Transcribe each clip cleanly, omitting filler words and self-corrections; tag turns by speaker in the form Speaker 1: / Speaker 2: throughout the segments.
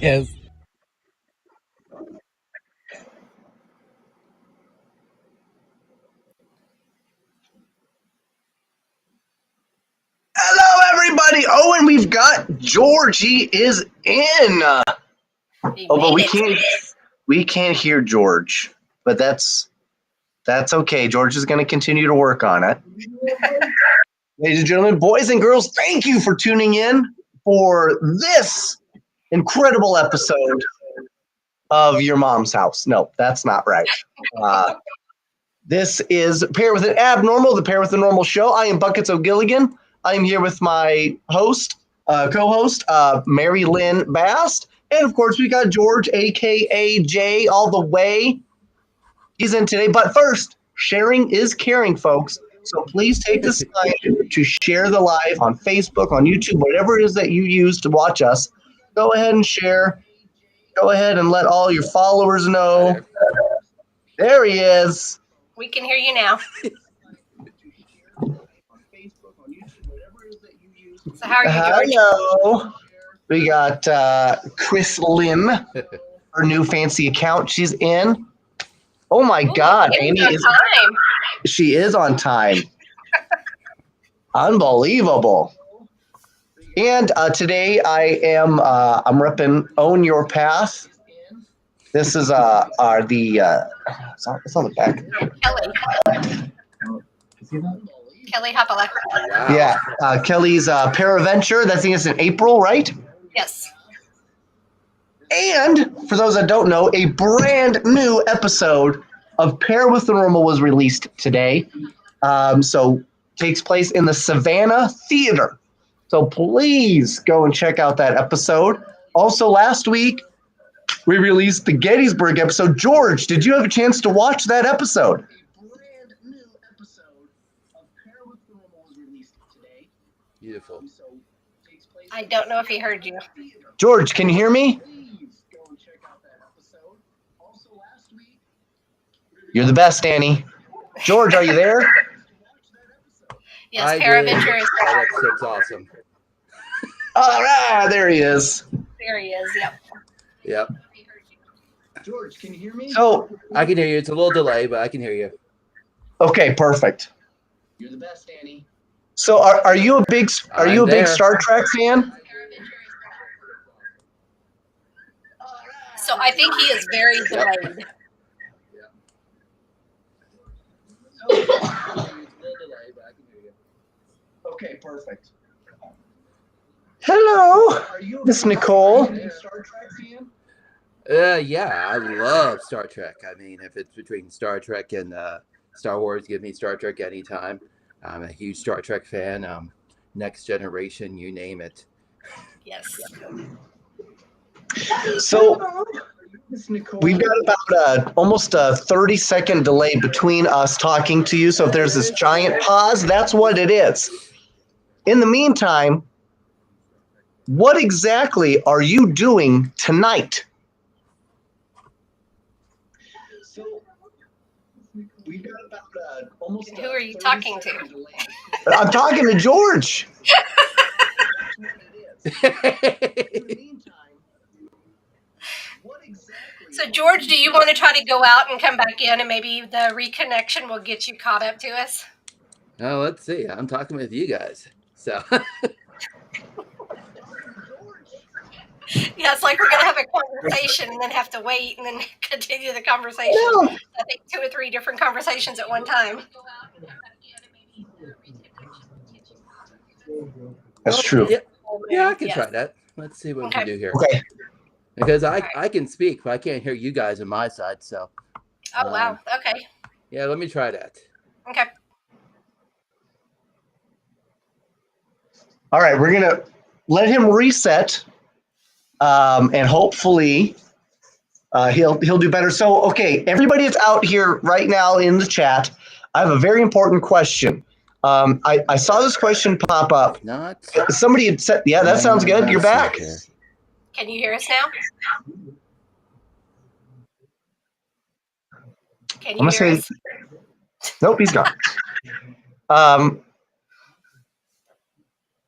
Speaker 1: is.
Speaker 2: Hello, everybody. Oh, and we've got George. He is in. But we can't hear George. But that's okay. George is going to continue to work on it. Ladies and gentlemen, boys and girls, thank you for tuning in for this incredible episode of Your Mom's House. No, that's not right. This is Pair with an Abnormal, the Pair with a Normal show. I am Buckets O'Gilligan. I am here with my co-host, MaryLynn Bast. And, of course, we got George, a.k.a. Jay, all the way. He's in today. But first, sharing is caring, folks. So please take this time to share the live on Facebook, on YouTube, whatever it is that you use to watch us. Go ahead and share. Go ahead and let all your followers know. There he is.
Speaker 3: We can hear you now. So how are you, George?
Speaker 2: Hello. We got Chris Lynn, her new fancy account. She's in. Oh my God, Amy she is on time. Unbelievable. And today I'm repping Own Your Path. This is it's on the back.
Speaker 3: Kelly Hopala.
Speaker 2: Wow. Yeah, Kelly's Paraventure. That's in April, right?
Speaker 3: Yes.
Speaker 2: And for those that don't know, a brand new episode of Pair with the Normal was released today. So takes place in the Savannah Theater. So please go and check out that episode. Also, last week we released the Gettysburg episode. George, did you have a chance to watch that episode? A brand new episode of Pair with the Normal was released today.
Speaker 4: Beautiful.
Speaker 3: I don't know if he heard you.
Speaker 2: George, can you hear me? You're the best, Annie. George, are you there?
Speaker 3: Yes, Paraventure is there.
Speaker 4: That episode's awesome.
Speaker 2: All right, there he is.
Speaker 3: There he is,
Speaker 4: Yep.
Speaker 2: George, can you hear me? So
Speaker 4: I can hear you. It's a little delay, but I can hear you.
Speaker 2: Okay, perfect. You're the best, Annie. So are you a big Star Trek fan?
Speaker 3: So I think he is very delayed.
Speaker 2: Okay, perfect. Hello, Miss Nicole.
Speaker 4: Yeah, I love Star Trek. I mean, if it's between Star Trek and Star Wars, give me Star Trek anytime. I'm a huge Star Trek fan. Next Generation, you name it.
Speaker 3: Yes.
Speaker 2: So we've got about almost a 30-second delay between us talking to you. So if there's this giant pause, that's what it is. In the meantime, what exactly are you doing tonight? We've got about almost.
Speaker 3: Who are you talking to?
Speaker 2: I'm talking to George.
Speaker 3: So, George, do you want to try to go out and come back in, and maybe the reconnection will get you caught up to us?
Speaker 4: Oh, let's see. I'm talking with you guys. So.
Speaker 3: Yeah, it's like we're going to have a conversation and then have to wait and then continue the conversation. No. I think 2 or 3 different conversations at one time.
Speaker 2: That's true.
Speaker 4: Yeah, I can try that. Let's see what we can do here.
Speaker 2: Okay.
Speaker 4: Because I can speak, but I can't hear you guys on my side. So.
Speaker 3: Oh, wow. Okay.
Speaker 4: Yeah, let me try that.
Speaker 3: Okay.
Speaker 2: All right, we're going to let him reset. And hopefully he'll do better. So, okay, everybody that's out here right now in the chat, I have a very important question. I saw this question pop up. Somebody had said, yeah, that sounds good. You're back.
Speaker 3: Can you hear us now? Can you hear us?
Speaker 2: Nope, he's gone.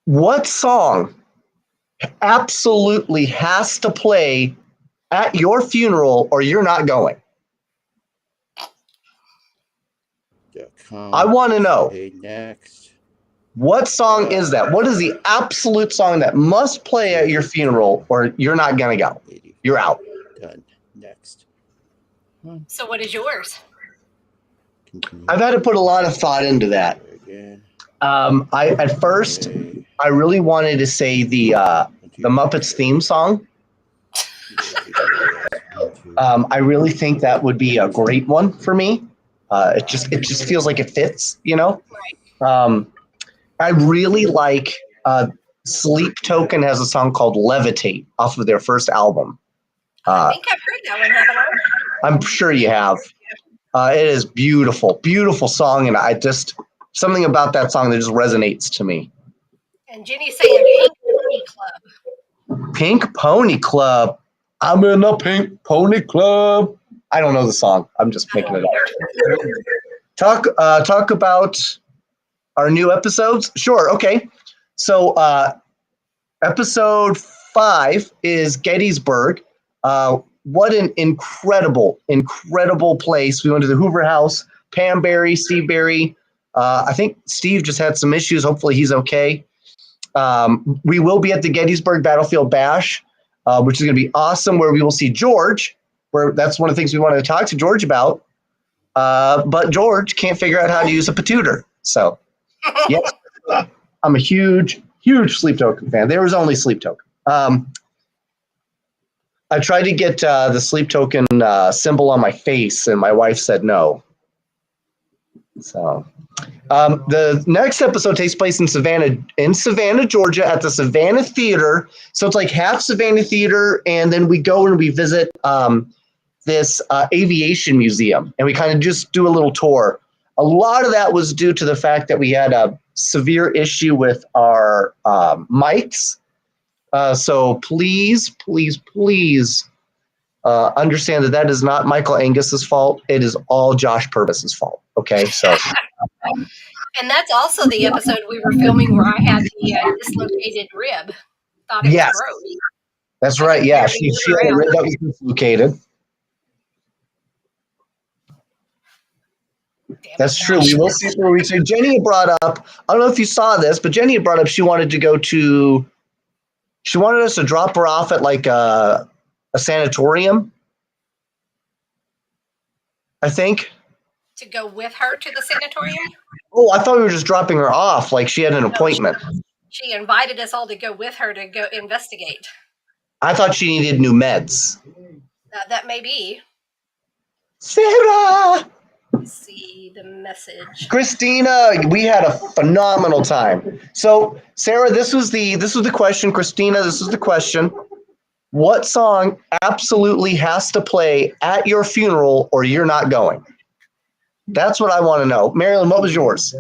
Speaker 2: What song absolutely has to play at your funeral or you're not going? I want to know.
Speaker 4: Next.
Speaker 2: What song is that? What is the absolute song that must play at your funeral or you're not going to go? You're out.
Speaker 4: Done. Next.
Speaker 3: So what is yours?
Speaker 2: I've had to put a lot of thought into that. At first, I really wanted to say the Muppets theme song. I really think that would be a great one for me. It just feels like it fits, you know. I really like Sleep Token has a song called Levitate off of their first album.
Speaker 3: I think I've heard that one, haven't I?
Speaker 2: I'm sure you have. It is beautiful, beautiful song, and I just something about that song that just resonates to me.
Speaker 3: And Jenny's saying Pink Pony Club.
Speaker 2: Pink Pony Club. I'm in a Pink Pony Club. I don't know the song. I'm just making it up. Talk about our new episodes. Sure. Okay. So episode 5 is Gettysburg. What an incredible, incredible place. We went to the Hoover House. Pam Barry, Steve Barry. I think Steve just had some issues. Hopefully he's okay. We will be at the Gettysburg Battlefield Bash, which is going to be awesome, where we will see George, where that's one of the things we wanted to talk to George about. But George can't figure out how to use a patooter. So, yes, I'm a huge, huge Sleep Token fan. There was only Sleep Token. I tried to get the Sleep Token symbol on my face, and my wife said no. So, the next episode takes place in Savannah, Georgia, at the Savannah Theater. So it's like half Savannah Theater, and then we go and we visit this aviation museum, and we kind of just do a little tour. A lot of that was due to the fact that we had a severe issue with our mics. So please, please, please understand that is not Michael Angus's fault. It is all Josh Purvis's fault. Okay, so.
Speaker 3: And that's also the episode we were filming where I had the dislocated rib. Thought it was broke.
Speaker 2: That's right. Yeah, she had a rib that was dislocated. That's true. We will see where we say Jenny had brought up. I don't know if you saw this, but Jenny had brought up she wanted us to drop her off at like a sanatorium, I think.
Speaker 3: To go with her to the sanatorium?
Speaker 2: Oh, I thought we were just dropping her off, like she had an appointment.
Speaker 3: She invited us all to go with her to go investigate.
Speaker 2: I thought she needed new meds.
Speaker 3: That may be.
Speaker 2: Sarah!
Speaker 3: Let's see the message.
Speaker 2: Christina, we had a phenomenal time. So, Sarah, this was the question. Christina, this is the question. What song absolutely has to play at your funeral or you're not going? That's what I want to know. MaryLynn, what was yours?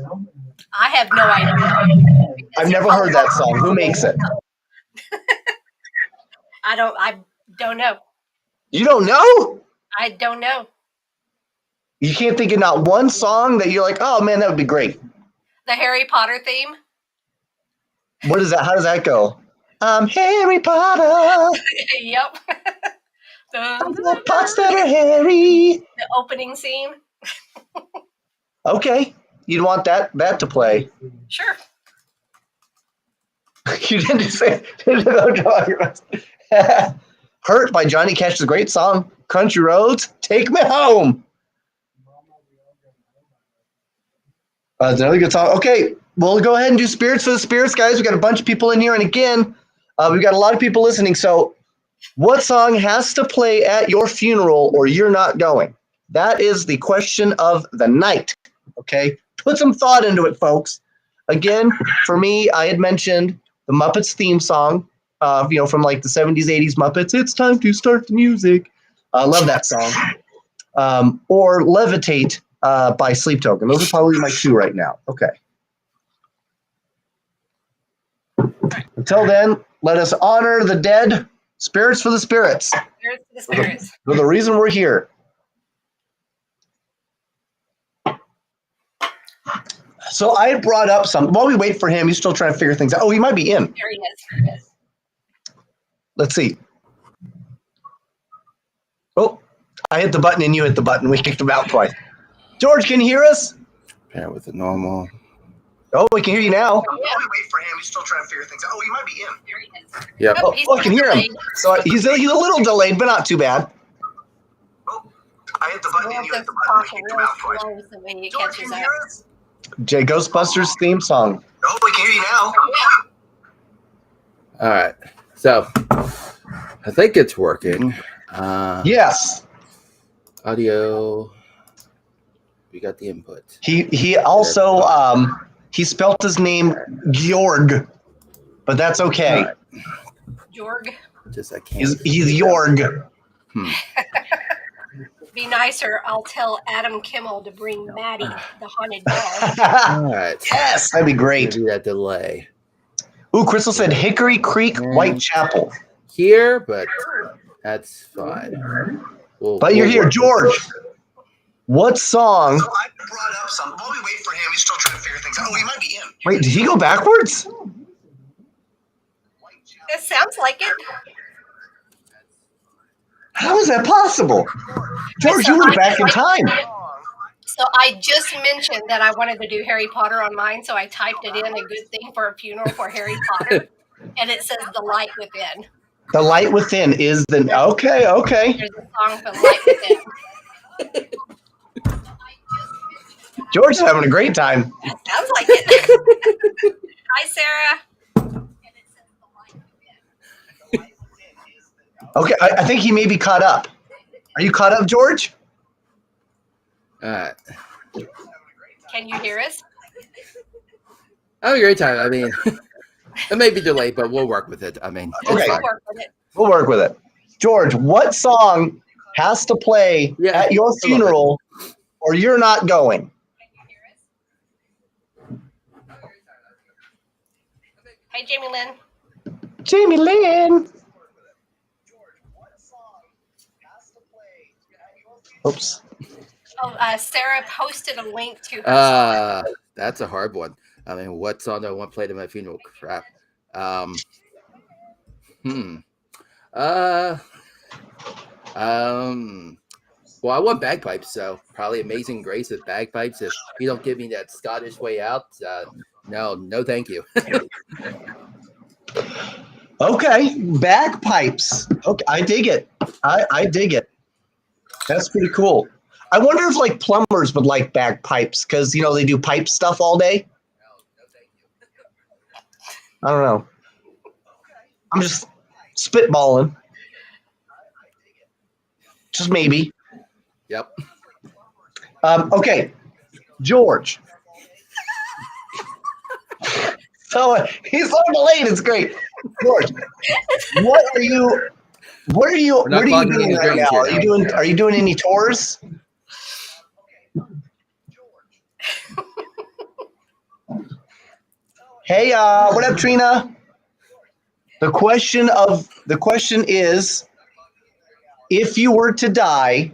Speaker 3: I have no idea.
Speaker 2: I've never heard that song. Who makes it?
Speaker 3: I don't know.
Speaker 2: You don't know?
Speaker 3: I don't know.
Speaker 2: You can't think of not one song that you're like, oh man, that would be great.
Speaker 3: The Harry Potter theme.
Speaker 2: What is that? How does that go? I'm Harry Potter.
Speaker 3: Yep.
Speaker 2: The pots that are hairy.
Speaker 3: The opening scene.
Speaker 2: Okay, you'd want that to play.
Speaker 3: Sure.
Speaker 2: You didn't say Hurt by Johnny Cash is a great song. Country Roads, Take Me Home. That's another good song. Okay, we'll go ahead and do Spirits for the Spirits, guys. We got a bunch of people in here, and again, we've got a lot of people listening. So, what song has to play at your funeral or you're not going? That is the question of the night. Okay, put some thought into it, folks. Again, for me, I had mentioned the Muppets theme song, from like the 70s, 80s Muppets. It's time to start the music. I love that song. Or Levitate by Sleep Token. Those are probably my two right now. Okay. Until then, let us honor the dead. Spirits for the spirits.
Speaker 3: Spirits for the spirits.
Speaker 2: For the reason we're here. So I had brought up some. While we wait for him, he's still trying to figure things out. Oh, he might be in.
Speaker 3: There he is.
Speaker 2: Let's see. Oh, I hit the button and you hit the button. We kicked him out twice. George, can you hear us?
Speaker 4: Pair with the normal.
Speaker 2: Oh, we can hear you now.
Speaker 3: Yeah.
Speaker 2: While we wait for him, he's still trying to figure things out. Oh, he might be in.
Speaker 4: Yep.
Speaker 3: Oh,
Speaker 2: Oh, I can hear him. So he's a little delayed, but not too bad. Oh, I hit the button and you hit the button. We kicked him out twice. George, can you hear us? Jay Ghostbusters theme song. Oh, we can hear you now.
Speaker 4: All right. So I think it's working.
Speaker 2: Yes.
Speaker 4: Audio. We got the input.
Speaker 2: He also he spelt his name Georg, but that's okay.
Speaker 4: Right.
Speaker 3: Jorg.
Speaker 4: Just I can't.
Speaker 2: He's Jorg.
Speaker 3: Be nicer. I'll tell Adam Kimmel to bring Maddie, the haunted doll.
Speaker 4: All right.
Speaker 2: Yes, that'd be great.
Speaker 4: Maybe that delay
Speaker 2: Ooh, Crystal said Hickory Creek, Whitechapel.
Speaker 4: here, but that's fine.
Speaker 2: But you're here, George. What song?
Speaker 1: So I brought up some. While we wait for him, he's still trying to figure things out. Oh, he might be in.
Speaker 2: Wait, did he go backwards?
Speaker 3: It sounds like it.
Speaker 2: How is that possible? George, you were back in time.
Speaker 3: So I just mentioned that I wanted to do Harry Potter on mine, so I typed it in, a good thing for a funeral for Harry Potter, and it says The Light Within.
Speaker 2: The Light Within is the... Okay.
Speaker 3: There's a song for The Light Within.
Speaker 2: George is having a great time.
Speaker 3: That sounds like it. Hi, Sarah.
Speaker 2: Okay, I think he may be caught up. Are you caught up, George?
Speaker 4: All right.
Speaker 3: Can you hear us?
Speaker 4: Have a great time. I mean, it may be delayed, but we'll work with it. I mean, it's
Speaker 2: Okay.
Speaker 4: fine.
Speaker 3: We'll work with it.
Speaker 2: We'll work with it. George, what song has to play at your funeral or you're not going?
Speaker 3: Hey, Jamie Lynn.
Speaker 2: Jamie Lynn. Oops.
Speaker 3: Oh, Sarah posted a link to her song.
Speaker 4: That's a hard one. I mean, what song do I want played at my funeral? Crap. Well, I want bagpipes, so probably Amazing Grace with bagpipes. If you don't give me that Scottish way out, no, thank you.
Speaker 2: Okay, bagpipes. Okay, I dig it. I dig it. That's pretty cool. I wonder if like plumbers would like bagpipes because they do pipe stuff all day. I don't know. I'm just spitballing. Just maybe.
Speaker 4: Yep.
Speaker 2: Okay, George. So he's so delayed. It's great, George. What are you doing right now? Are you doing any tours? Hey, what up, Trina? The question is, if you were to die,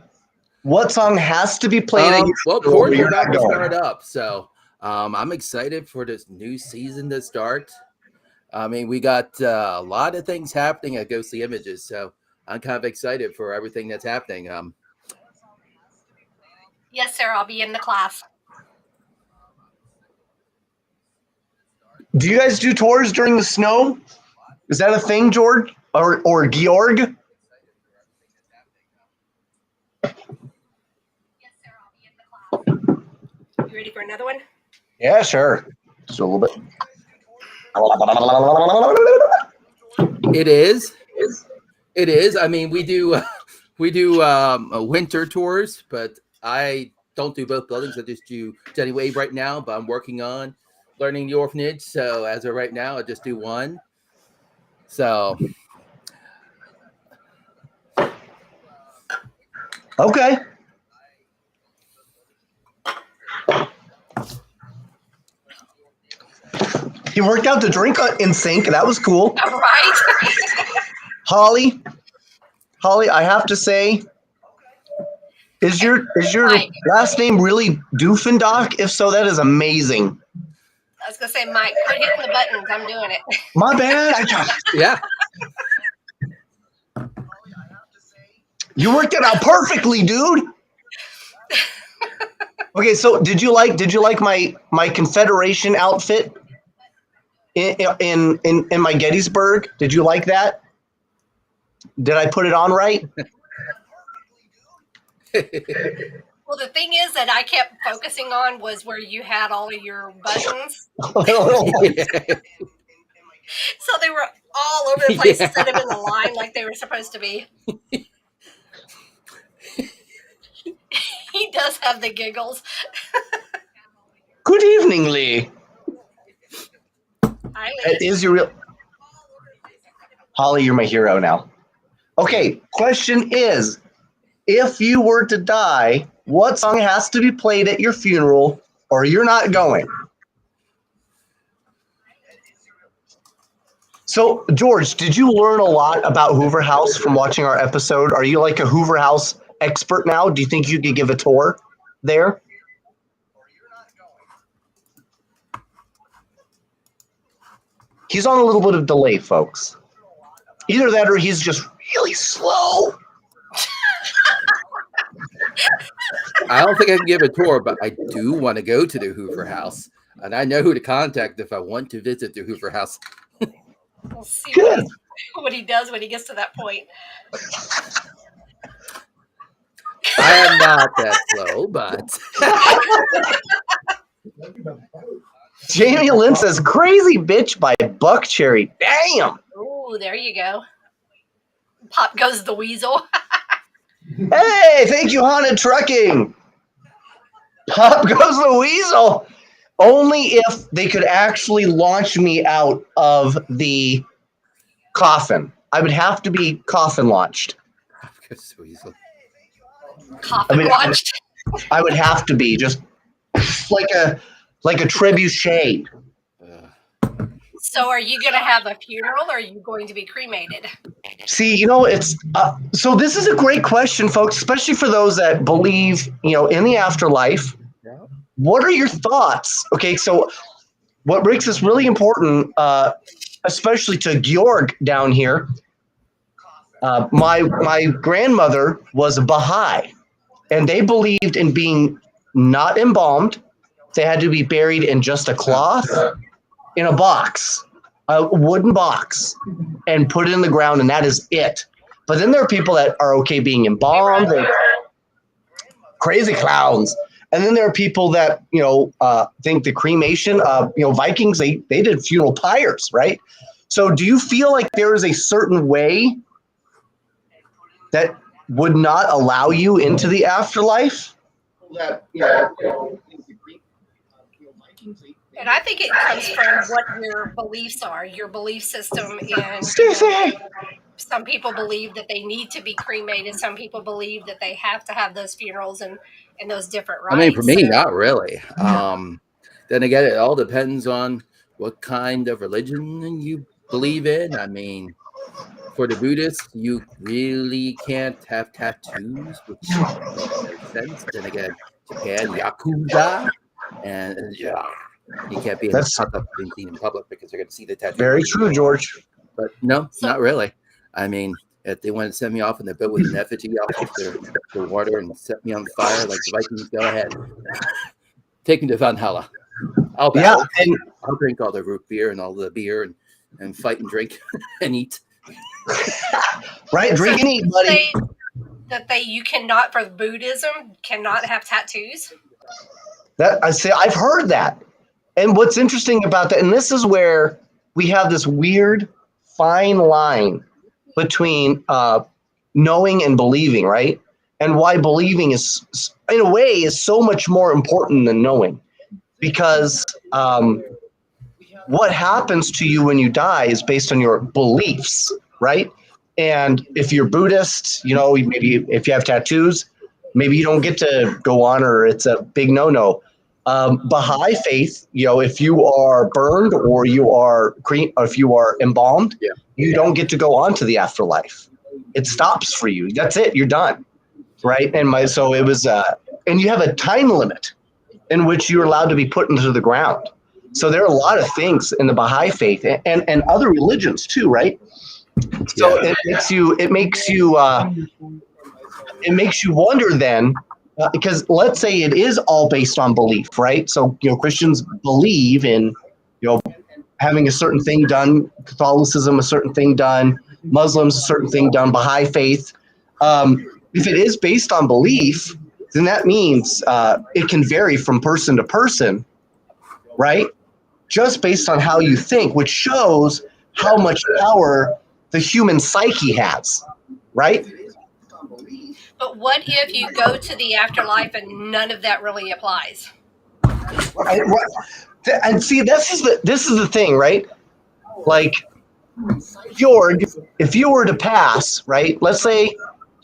Speaker 2: what song has to be played at your
Speaker 4: Well,
Speaker 2: funeral where
Speaker 4: Court's
Speaker 2: you're
Speaker 4: about
Speaker 2: not
Speaker 4: to
Speaker 2: going?
Speaker 4: start up, so I'm excited for this new season to start. I mean, we got a lot of things happening at Ghostly Images, so I'm kind of excited for everything that's happening.
Speaker 3: Yes, Sarah, I'll be in the class.
Speaker 2: Do you guys do tours during the snow? Is that a thing, George or Georg?
Speaker 3: Yes, Sarah, I'll be in the class. You ready for another one?
Speaker 2: Yeah, sure. Just a little bit.
Speaker 4: It is. It is. I mean, we do winter tours, but I don't do both buildings. I just do Jenny Wave right now, but I'm working on learning the orphanage. So as of right now, I just do one. So
Speaker 2: Okay. He worked out the drink in sync. That was cool.
Speaker 3: All right.
Speaker 2: Holly, I have to say, is your
Speaker 3: Mike.
Speaker 2: last name really Doofendock? If so, that is amazing.
Speaker 3: I was going to say, Mike, quit hitting the buttons. I'm doing it.
Speaker 2: My bad.
Speaker 4: yeah,
Speaker 2: You worked it out perfectly, dude. Okay, so did you like my Confederation outfit in my Gettysburg? Did you like that? Did I put it on right?
Speaker 3: Well, the thing is that I kept focusing on was where you had all of your buttons. So they were all over the place instead of in the line like they were supposed to be. He does have the giggles.
Speaker 2: Good evening, Lee.
Speaker 3: Hi, Lee.
Speaker 2: That is your real Holly, you're my hero now. Okay, question is, if you were to die, what song has to be played at your funeral or you're not going? So, George, did you learn a lot about Hoover House from watching our episode? Are you like a Hoover House expert now? Do you think you could give a tour there? He's on a little bit of delay, folks. Either that or he's just really slow.
Speaker 4: I don't think I can give a tour, but I do want to go to the Hoover House. And I know who to contact if I want to visit the Hoover House.
Speaker 3: We'll see
Speaker 2: Good.
Speaker 3: what he does when he gets to that point.
Speaker 4: I am not that slow, but
Speaker 2: MaryLynn says, "Crazy Bitch" by Buck Cherry. Damn.
Speaker 3: Ooh, there you go. Pop goes the weasel.
Speaker 2: Hey, thank you, Haunted Trucking. Pop goes the weasel. Only if they could actually launch me out of the coffin. I would have to be coffin launched.
Speaker 3: Coffin launched.
Speaker 2: I would have to be just like a trebuchet.
Speaker 3: So are you going to have a funeral or are you going to be cremated?
Speaker 2: See, it's so this is a great question, folks, especially for those that believe, in the afterlife.
Speaker 4: Yeah.
Speaker 2: What are your thoughts? Okay, so what makes this really important, especially to Georg down here, my grandmother was a Baha'i, and they believed in being not embalmed. They had to be buried in just a cloth in a box, a wooden box, and put it in the ground, and that is it. But then there are people that are okay being embalmed. They're crazy clowns. And then there are people that, think the cremation, Vikings, they did funeral pyres, right? So do you feel like there is a certain way that would not allow you into the afterlife?
Speaker 3: And I think it comes from what your beliefs are, your belief system. And some people believe that they need to be cremated. Some people believe that they have to have those funerals and those different rites.
Speaker 4: I mean, for me, not really. Then again, it all depends on what kind of religion you believe in. I mean, for the Buddhists, you really can't have tattoos, which makes no sense. Then again, Japan, Yakuza, and you can't be seen in public because they're going to see the tattoo.
Speaker 2: Very true, George.
Speaker 4: But no, not really. I mean, if they want to send me off in the boat with an effigy, I'll take their water and set me on fire like the Vikings. Go ahead. Take me to Valhalla. I'll drink all the root beer and all the beer and fight and drink and eat.
Speaker 2: Right, drink and eat, buddy.
Speaker 3: You cannot, for Buddhism, cannot have tattoos.
Speaker 2: I've heard that. And what's interesting about that, and this is where we have this weird fine line between knowing and believing, right? And why believing is, in a way, is so much more important than knowing. Because what happens to you when you die is based on your beliefs, right? And if you're Buddhist, maybe if you have tattoos, maybe you don't get to go on, or it's a big no-no. Baha'i faith, if you are burned or if you are embalmed, you don't get to go on to the afterlife. It stops for you. That's it. You're done, right? And so it was, and you have a time limit in which you're allowed to be put into the ground. So there are a lot of things in the Baha'i faith and other religions too, right? So it makes you it makes you wonder then, because let's say it is all based on belief, right? So, Christians believe in, having a certain thing done, Catholicism a certain thing done, Muslims a certain thing done, Baha'i faith. If it is based on belief, then that means it can vary from person to person, right? Just based on how you think, which shows how much power the human psyche has, right?
Speaker 3: But what if you go to the afterlife and none of that really applies?
Speaker 2: And see, this is the thing, right? Like, George, if you were to pass, right? Let's say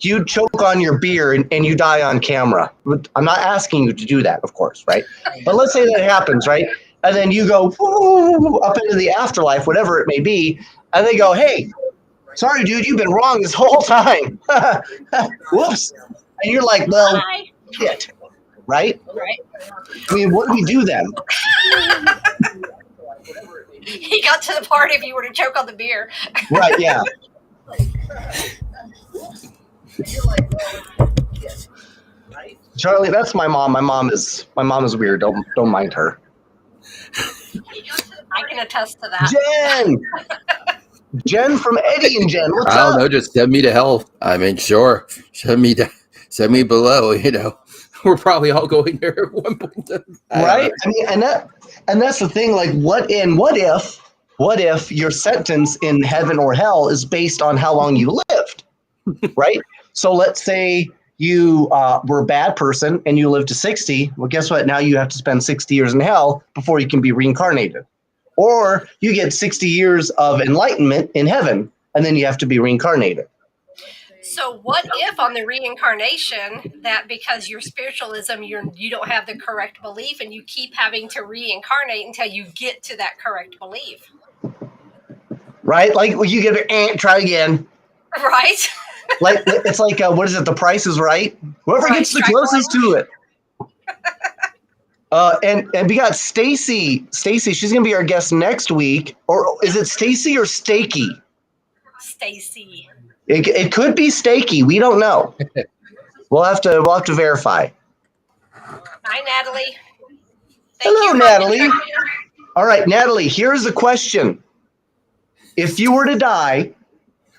Speaker 2: you choke on your beer and you die on camera. I'm not asking you to do that, of course, right? But let's say that happens, right? And then you go up into the afterlife, whatever it may be, and they go, "Hey, sorry, dude, you've been wrong this whole time." Whoops. And you're like, "Well, shit," right?
Speaker 3: Right.
Speaker 2: I mean, what do we do then?
Speaker 3: He got to the part if you were to choke on the beer.
Speaker 2: Right, yeah. Charlie, that's my mom. My mom is weird. Don't mind her.
Speaker 3: I can attest to that.
Speaker 2: Jen from Eddie and Jen. What's
Speaker 4: I
Speaker 2: up?
Speaker 4: don't know. Just send me to hell. I mean, sure. Send me below. We're probably all going there at one point.
Speaker 2: Right? I mean, and that's the thing. Like, what if your sentence in heaven or hell is based on how long you lived, right? So let's say you were a bad person and you lived to 60. Well, guess what? Now you have to spend 60 years in hell before you can be reincarnated. Or you get 60 years of enlightenment in heaven, and then you have to be reincarnated.
Speaker 3: So what if on the reincarnation that because your spiritualism, you don't have the correct belief and you keep having to reincarnate until you get to that correct belief?
Speaker 2: Right? Like, well, you get try again.
Speaker 3: Right?
Speaker 2: Like, it's like, what is it? The Price is Right? Whoever gets the closest to it. And we got Stacy. Stacy, she's gonna be our guest next week. Or is it Stacy or Stakey?
Speaker 3: Stacy.
Speaker 2: It could be Stakey. We don't know. We'll have to verify.
Speaker 3: Hi, Natalie.
Speaker 2: Hello, Natalie. All right, Natalie. Here's a question: if you were to die,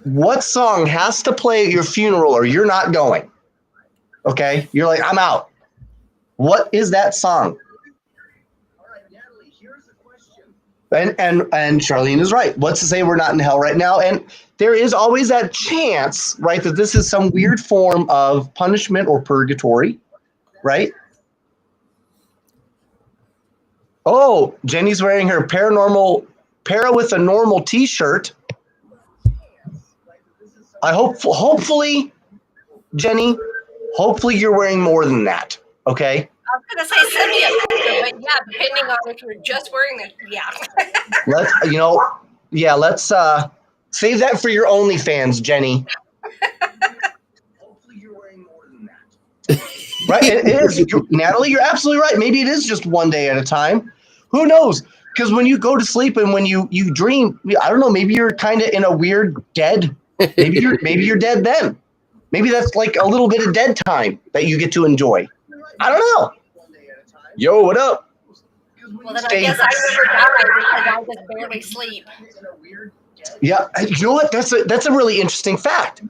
Speaker 2: what song has to play at your funeral, or you're not going? Okay, you're like, I'm out. What is that song? And Charlene is right. What's to say we're not in hell right now? And there is always that chance, right, that this is some weird form of punishment or purgatory, right? Oh, Jenny's wearing her para with a normal t-shirt. Hopefully, Jenny, hopefully you're wearing more than that. Okay.
Speaker 3: I was going to say send me a picture, but yeah, depending on if you're just wearing the
Speaker 2: let's save that for your OnlyFans, Jenny. Hopefully you're wearing more than that. Right? It is. Natalie, you're absolutely right. Maybe it is just one day at a time. Who knows? Because when you go to sleep and when you dream, I don't know, maybe you're kind of in a weird dead. Maybe you're dead then. Maybe that's like a little bit of dead time that you get to enjoy. I don't know. Yo, what up?
Speaker 3: Well, then I guess I never died because I just barely sleep.
Speaker 2: Yeah, you know what? That's a really interesting fact.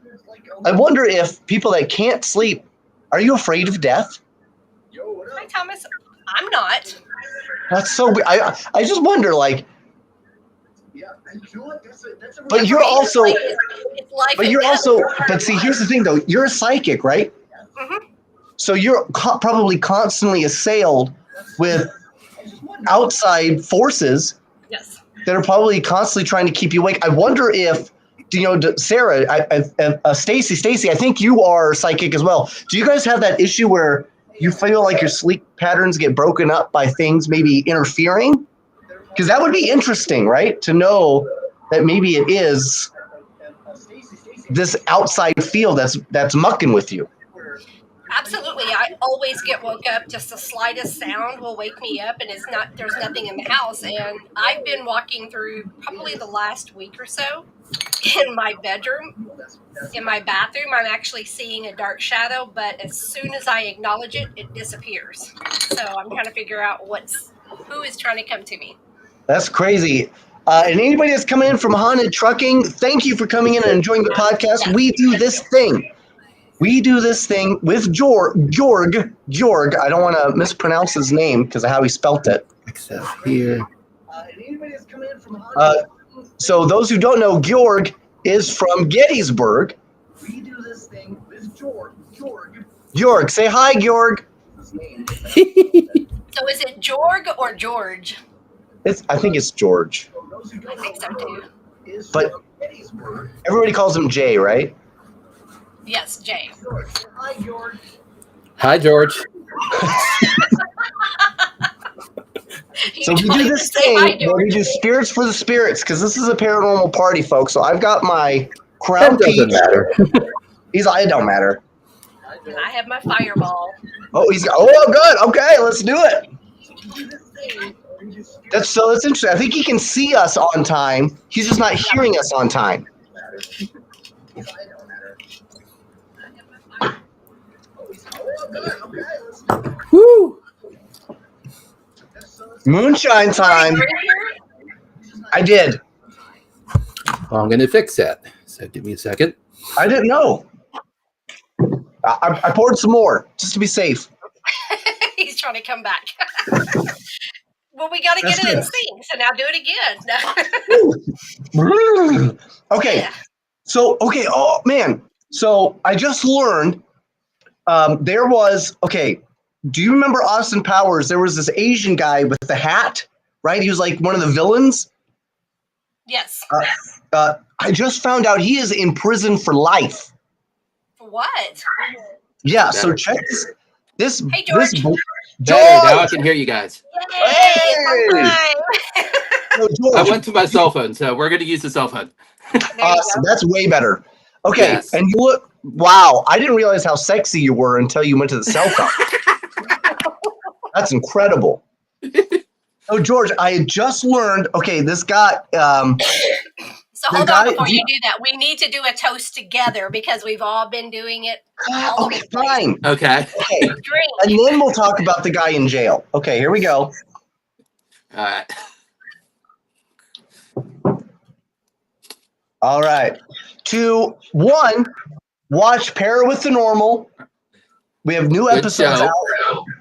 Speaker 2: I wonder if people that can't sleep, are you afraid of death?
Speaker 3: Hi, Thomas. I'm not.
Speaker 2: That's so weird. I just wonder, like. But you're also. But see, here's the thing, though. You're a psychic, right?
Speaker 3: Mm-hmm.
Speaker 2: So you're probably constantly assailed with outside forces.
Speaker 3: Yes.
Speaker 2: That are probably constantly trying to keep you awake. I wonder if, Sarah, Stacy, I think you are psychic as well. Do you guys have that issue where you feel like your sleep patterns get broken up by things maybe interfering? Because that would be interesting, right? To know that maybe it is this outside field that's mucking with you.
Speaker 3: Absolutely. I always get woke up. Just the slightest sound will wake me up, and there's nothing in the house. And I've been walking through probably the last week or so, in my bedroom. In my bathroom, I'm actually seeing a dark shadow, but as soon as I acknowledge it, it disappears. So I'm trying to figure out who is trying to come to me.
Speaker 2: That's crazy. And anybody that's coming in from Haunted Trucking, thank you for coming in and enjoying the podcast.
Speaker 3: Yes.
Speaker 2: We do this thing. We do this thing with Georg. I don't want to mispronounce his name because of how he spelt it.
Speaker 4: Except here.
Speaker 2: So those who don't know, Georg is from Gettysburg. We do this thing with Georg. Georg, say hi, Georg.
Speaker 3: So is it Jorg or George?
Speaker 2: I think it's George.
Speaker 3: I think so too.
Speaker 2: But everybody calls him Jay, right?
Speaker 3: Yes, Jay.
Speaker 2: Hi, George.
Speaker 4: Hi, George.
Speaker 2: So we do this thing where we do spirits for the spirits because this is a paranormal party, folks. So I've got my crown
Speaker 4: That doesn't
Speaker 2: piece.
Speaker 4: matter.
Speaker 2: He's like, it don't matter.
Speaker 3: And I have my fireball.
Speaker 2: Oh, good. Okay, let's do it. That's interesting. I think he can see us on time. He's just not hearing us on time.
Speaker 4: Woo!
Speaker 2: Moonshine time. I did.
Speaker 4: Well, I'm going to fix that. So give me a second.
Speaker 2: I didn't know. I poured some more just to be safe.
Speaker 3: He's trying to come back. Well, we got to get it in sync, so now do it again.
Speaker 2: Okay.
Speaker 3: Yeah.
Speaker 2: So, oh, man. So I just learned there was, do you remember Austin Powers? There was this Asian guy with the hat, right? He was like one of the villains.
Speaker 3: Yes.
Speaker 2: I just found out he is in prison for life.
Speaker 3: For what?
Speaker 2: Yeah, so check this.
Speaker 3: Hey, George.
Speaker 2: George!
Speaker 4: Now I can hear you guys.
Speaker 3: Yay!
Speaker 2: So, George,
Speaker 4: I went to my cell phone, so we're going to use the cell phone.
Speaker 2: awesome. That's way better. Okay,
Speaker 4: Yes.
Speaker 2: and you look, wow, I didn't realize how sexy you were until you went to the cell phone. That's incredible. So, George, I had just learned, this got...
Speaker 3: So hold on before you do that. We need to do a toast together because we've all been doing it.
Speaker 2: Okay, fine.
Speaker 4: Okay.
Speaker 2: Okay, and then we'll talk about the guy in jail. Okay, here we go.
Speaker 4: All right.
Speaker 2: All right. 2, 1, watch Para with the Normal. We have new episodes out.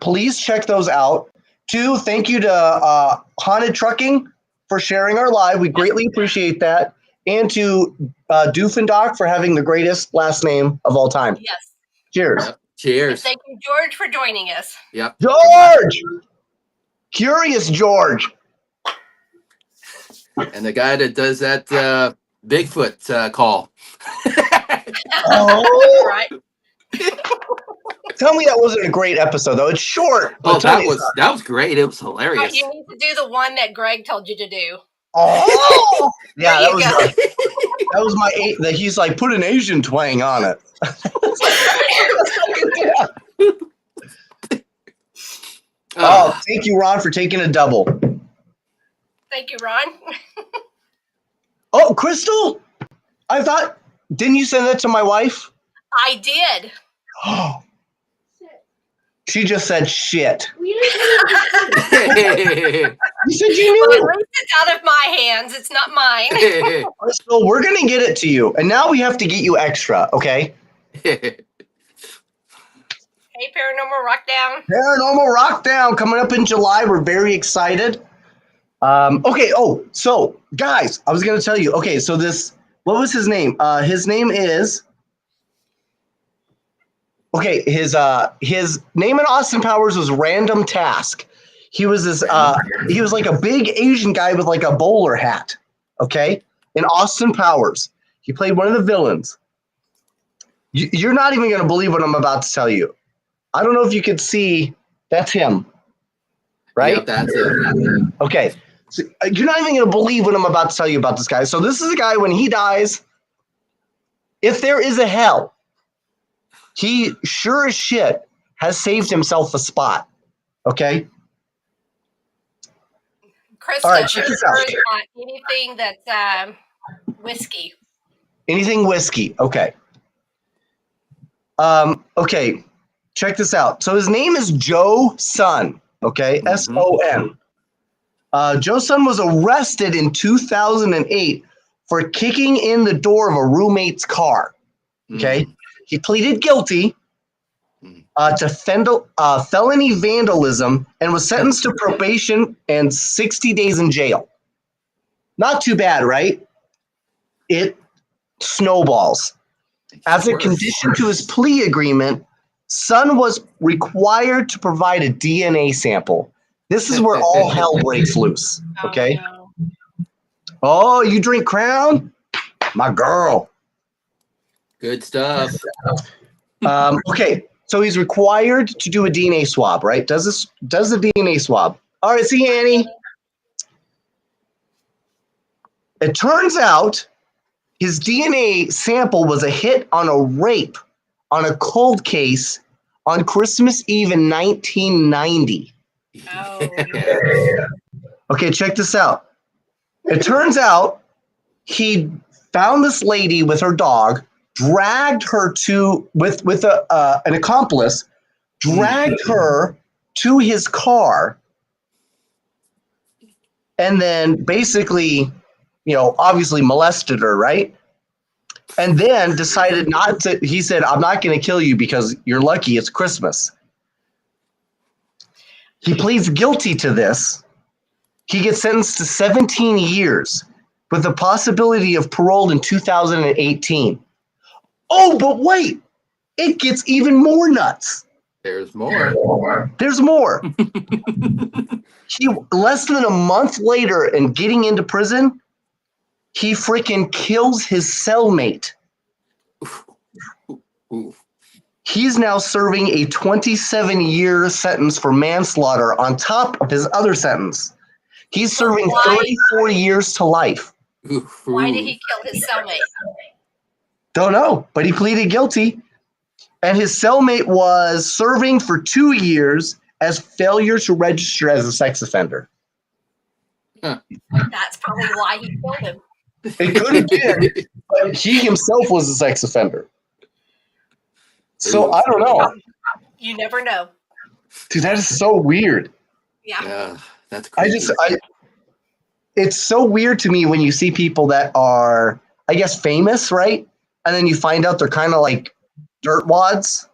Speaker 2: Please check those out. 2, thank you to Haunted Trucking for sharing our live. We greatly appreciate that. And to Doofendock for having the greatest last name of all time.
Speaker 3: Yes.
Speaker 2: Cheers.
Speaker 4: Yep. Cheers.
Speaker 3: And thank you, George, for joining us.
Speaker 4: Yep.
Speaker 2: George! Curious George.
Speaker 4: And the guy that does that Bigfoot call.
Speaker 2: Oh,
Speaker 3: Right.
Speaker 2: tell me that wasn't a great episode, though. It's short.
Speaker 4: Oh, that was great. It was hilarious.
Speaker 3: You need to do the one that Greg told you to do.
Speaker 2: Oh, yeah,
Speaker 3: There you go.
Speaker 2: that was my that he's like put an Asian twang on it. Oh, thank you, Ron, for taking a double.
Speaker 3: Thank you, Ron.
Speaker 2: Oh, Crystal, didn't you send that to my wife?
Speaker 3: I did.
Speaker 2: Oh, she just said shit. You said you
Speaker 3: Well,
Speaker 2: knew.
Speaker 3: at least it's out of my hands. It's not mine.
Speaker 2: Crystal, we're gonna get it to you, and now we have to get you extra, okay?
Speaker 3: Hey, Paranormal Rockdown.
Speaker 2: Paranormal Rockdown coming up in July. We're very excited. So guys, I was gonna tell you. Okay, so what was his name? His name is. Okay, his name in Austin Powers was Random Task. He was he was like a big Asian guy with like a bowler hat. Okay, in Austin Powers, he played one of the villains. You're not even gonna believe what I'm about to tell you. I don't know if you could see. That's him, right?
Speaker 4: Yep, that's it.
Speaker 2: Okay. So you're not even going to believe what I'm about to tell you about this guy. So this is a guy, when he dies, if there is a hell, he sure as shit has saved himself a spot. Okay?
Speaker 3: Krista,
Speaker 2: All right, check this out.
Speaker 3: sure is not anything that's whiskey.
Speaker 2: Anything whiskey. Okay. Okay. Check this out. So his name is Joe Sun. Okay. S-O-N. Joe Sun was arrested in 2008 for kicking in the door of a roommate's car. Okay. He pleaded guilty to felony vandalism and was sentenced to probation and 60 days in jail. Not too bad, right? It snowballs. As a condition to his plea agreement, Sun was required to provide a DNA sample. This is where all hell breaks loose. Okay.
Speaker 3: Oh,
Speaker 2: Oh, you drink Crown? My girl.
Speaker 4: Good stuff.
Speaker 2: Okay. So he's required to do a DNA swab, right? Does the DNA swab. All right, see Annie. It turns out his DNA sample was a hit on a rape on a cold case on Christmas Eve in 1990.
Speaker 3: Oh.
Speaker 2: Okay, check this out. It turns out he found this lady with her dog, dragged her with an accomplice, dragged her to his car, and then basically, obviously molested her, right? And then decided not to. He said, "I'm not going to kill you because you're lucky it's Christmas." He pleads guilty to this. He gets sentenced to 17 years with the possibility of parole in 2018. Oh, but wait, it gets even more nuts.
Speaker 4: There's more.
Speaker 2: There's more. He less than a month later and getting into prison, he freaking kills his cellmate. He's now serving a 27-year sentence for manslaughter on top of his other sentence. He's serving 34 years to life.
Speaker 3: Why did he kill his cellmate?
Speaker 2: Don't know, but he pleaded guilty. And his cellmate was serving for 2 years as failure to register as a sex offender.
Speaker 3: That's probably why he killed him.
Speaker 2: It could have been, but he himself was a sex offender. So I don't know.
Speaker 3: You never know.
Speaker 2: Dude, that is so weird.
Speaker 3: Yeah.
Speaker 4: That's crazy.
Speaker 2: It's so weird to me when you see people that are, I guess, famous, right? And then you find out they're kind of like dirtwads.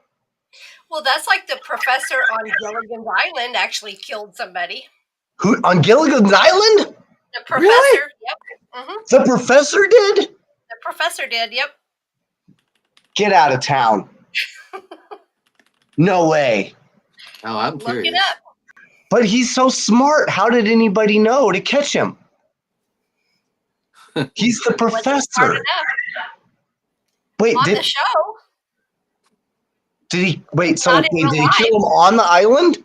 Speaker 3: Well, that's like the professor on Gilligan's Island actually killed somebody.
Speaker 2: Who on Gilligan's Island?
Speaker 3: The professor.
Speaker 2: Really?
Speaker 3: Yep. Mm-hmm.
Speaker 2: The professor did?
Speaker 3: The professor did. Yep.
Speaker 2: Get out of town. No way.
Speaker 4: Oh, I'm curious.
Speaker 3: Look it up.
Speaker 2: But he's so smart. How did anybody know to catch him? He's the
Speaker 3: Wasn't smart
Speaker 2: professor.
Speaker 3: enough.
Speaker 2: Wait,
Speaker 3: On the show.
Speaker 2: did he? Wait, so
Speaker 3: Not
Speaker 2: did
Speaker 3: in real
Speaker 2: he kill him on the island?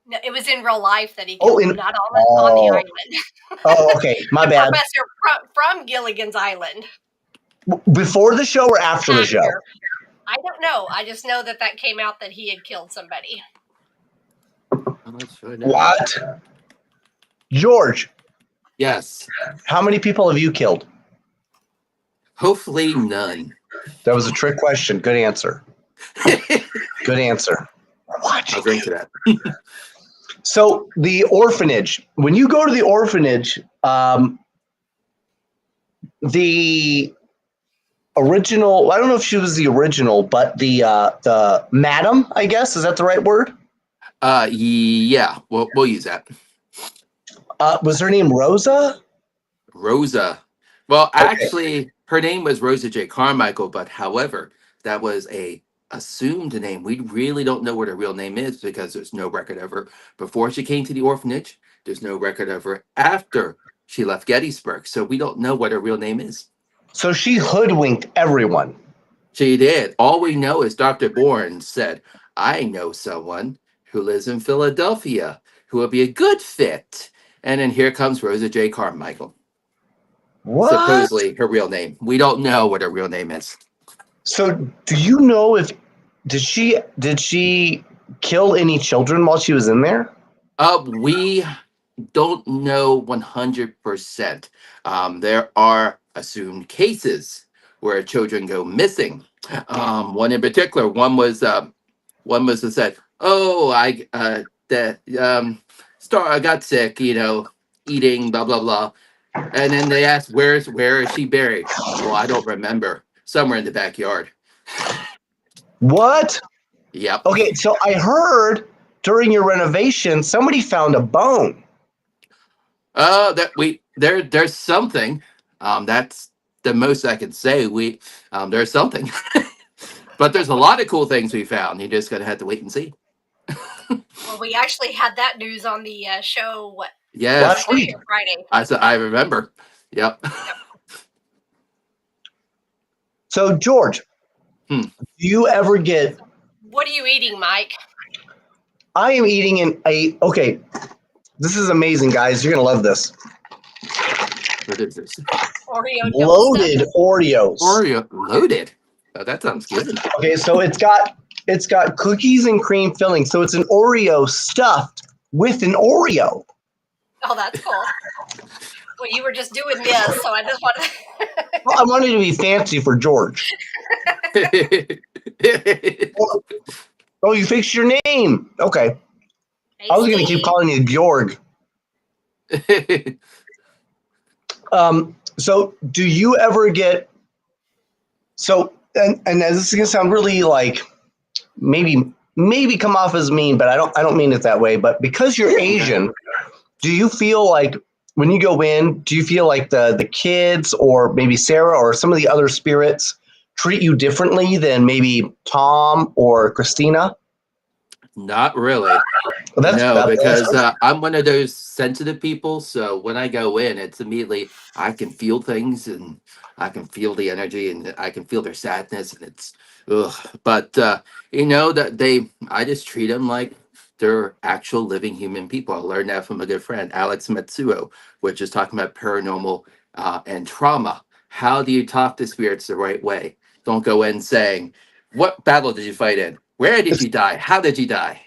Speaker 3: No, it was in real life that he killed him, not on the island.
Speaker 2: Oh, okay, my
Speaker 3: The
Speaker 2: bad.
Speaker 3: professor from Gilligan's Island.
Speaker 2: Before the show or after the show?
Speaker 3: I don't know. I just know that came out that he had killed somebody.
Speaker 2: What? George,
Speaker 4: Yes.
Speaker 2: how many people have you killed?
Speaker 4: Hopefully none.
Speaker 2: That was a trick question. Good answer. Good answer.
Speaker 4: I'll drink to that.
Speaker 2: So the orphanage, when you go to the orphanage, the original, I don't know if she was the original, but the madam, I guess, is that the right word?
Speaker 4: Yeah, we'll use that.
Speaker 2: Was her name Rosa?
Speaker 4: Rosa. Well,
Speaker 2: Okay.
Speaker 4: actually, her name was Rosa J. Carmichael, but however, that was a assumed name. We really don't know what her real name is because there's no record of her before she came to the orphanage. There's no record of her after she left Gettysburg. So we don't know what her real name is.
Speaker 2: So she hoodwinked everyone.
Speaker 4: She did. All we know is Dr. Bourne said, I know someone who lives in Philadelphia who would be a good fit. And then here comes Rosa J. Carmichael.
Speaker 2: What?
Speaker 4: Supposedly her real name. We don't know what her real name is.
Speaker 2: So do you know if did she kill any children while she was in there?
Speaker 4: We don't know 100%. There are assumed cases where children go missing. One in particular, one was that said, "Oh, I got sick, eating blah blah blah," and then they asked, where is she buried?" "Oh, I don't remember. Somewhere in the backyard."
Speaker 2: What?
Speaker 4: Yep.
Speaker 2: Okay, so I heard during your renovation somebody found a bone.
Speaker 4: There's something. That's the most I can say. There's something, but there's a lot of cool things we found. You just gotta have to wait and see.
Speaker 3: Well, we actually had that news on the show. What?
Speaker 4: Yes,
Speaker 2: Last week.
Speaker 3: Friday.
Speaker 4: I remember. Yep.
Speaker 2: So George,
Speaker 4: Hmm.
Speaker 2: do you ever get?
Speaker 3: What are you eating, Mike?
Speaker 2: I am eating okay. This is amazing, guys. You're gonna love this.
Speaker 4: What is this?
Speaker 3: Oreo
Speaker 2: Loaded Oreos.
Speaker 4: Oreo loaded. Oh, that sounds good.
Speaker 2: Okay, so it's got cookies and cream filling. So it's an Oreo stuffed with an Oreo.
Speaker 3: Oh, that's cool. Well, you were just doing this, so I just wanted.
Speaker 2: Well, I wanted to be fancy for George. Oh, you fixed your name. Okay. I was going to keep calling you Bjorg. So do you ever get, and this is going to sound really like maybe come off as mean, but I don't mean it that way. But because you're Asian, do you feel like when you go in, do you feel like the kids or maybe Sarah or some of the other spirits treat you differently than maybe Tom or Christina?
Speaker 4: Not really.
Speaker 2: Well,
Speaker 4: No, because I'm one of those sensitive people. So when I go in, it's immediately I can feel things and I can feel the energy and I can feel their sadness and it's ugh. But I just treat them like they're actual living human people. I learned that from a good friend, Alex Matsuo, which is talking about paranormal and trauma. How do you talk to spirits the right way? Don't go in saying, "What battle did you fight in? Where did you die? How did you die?"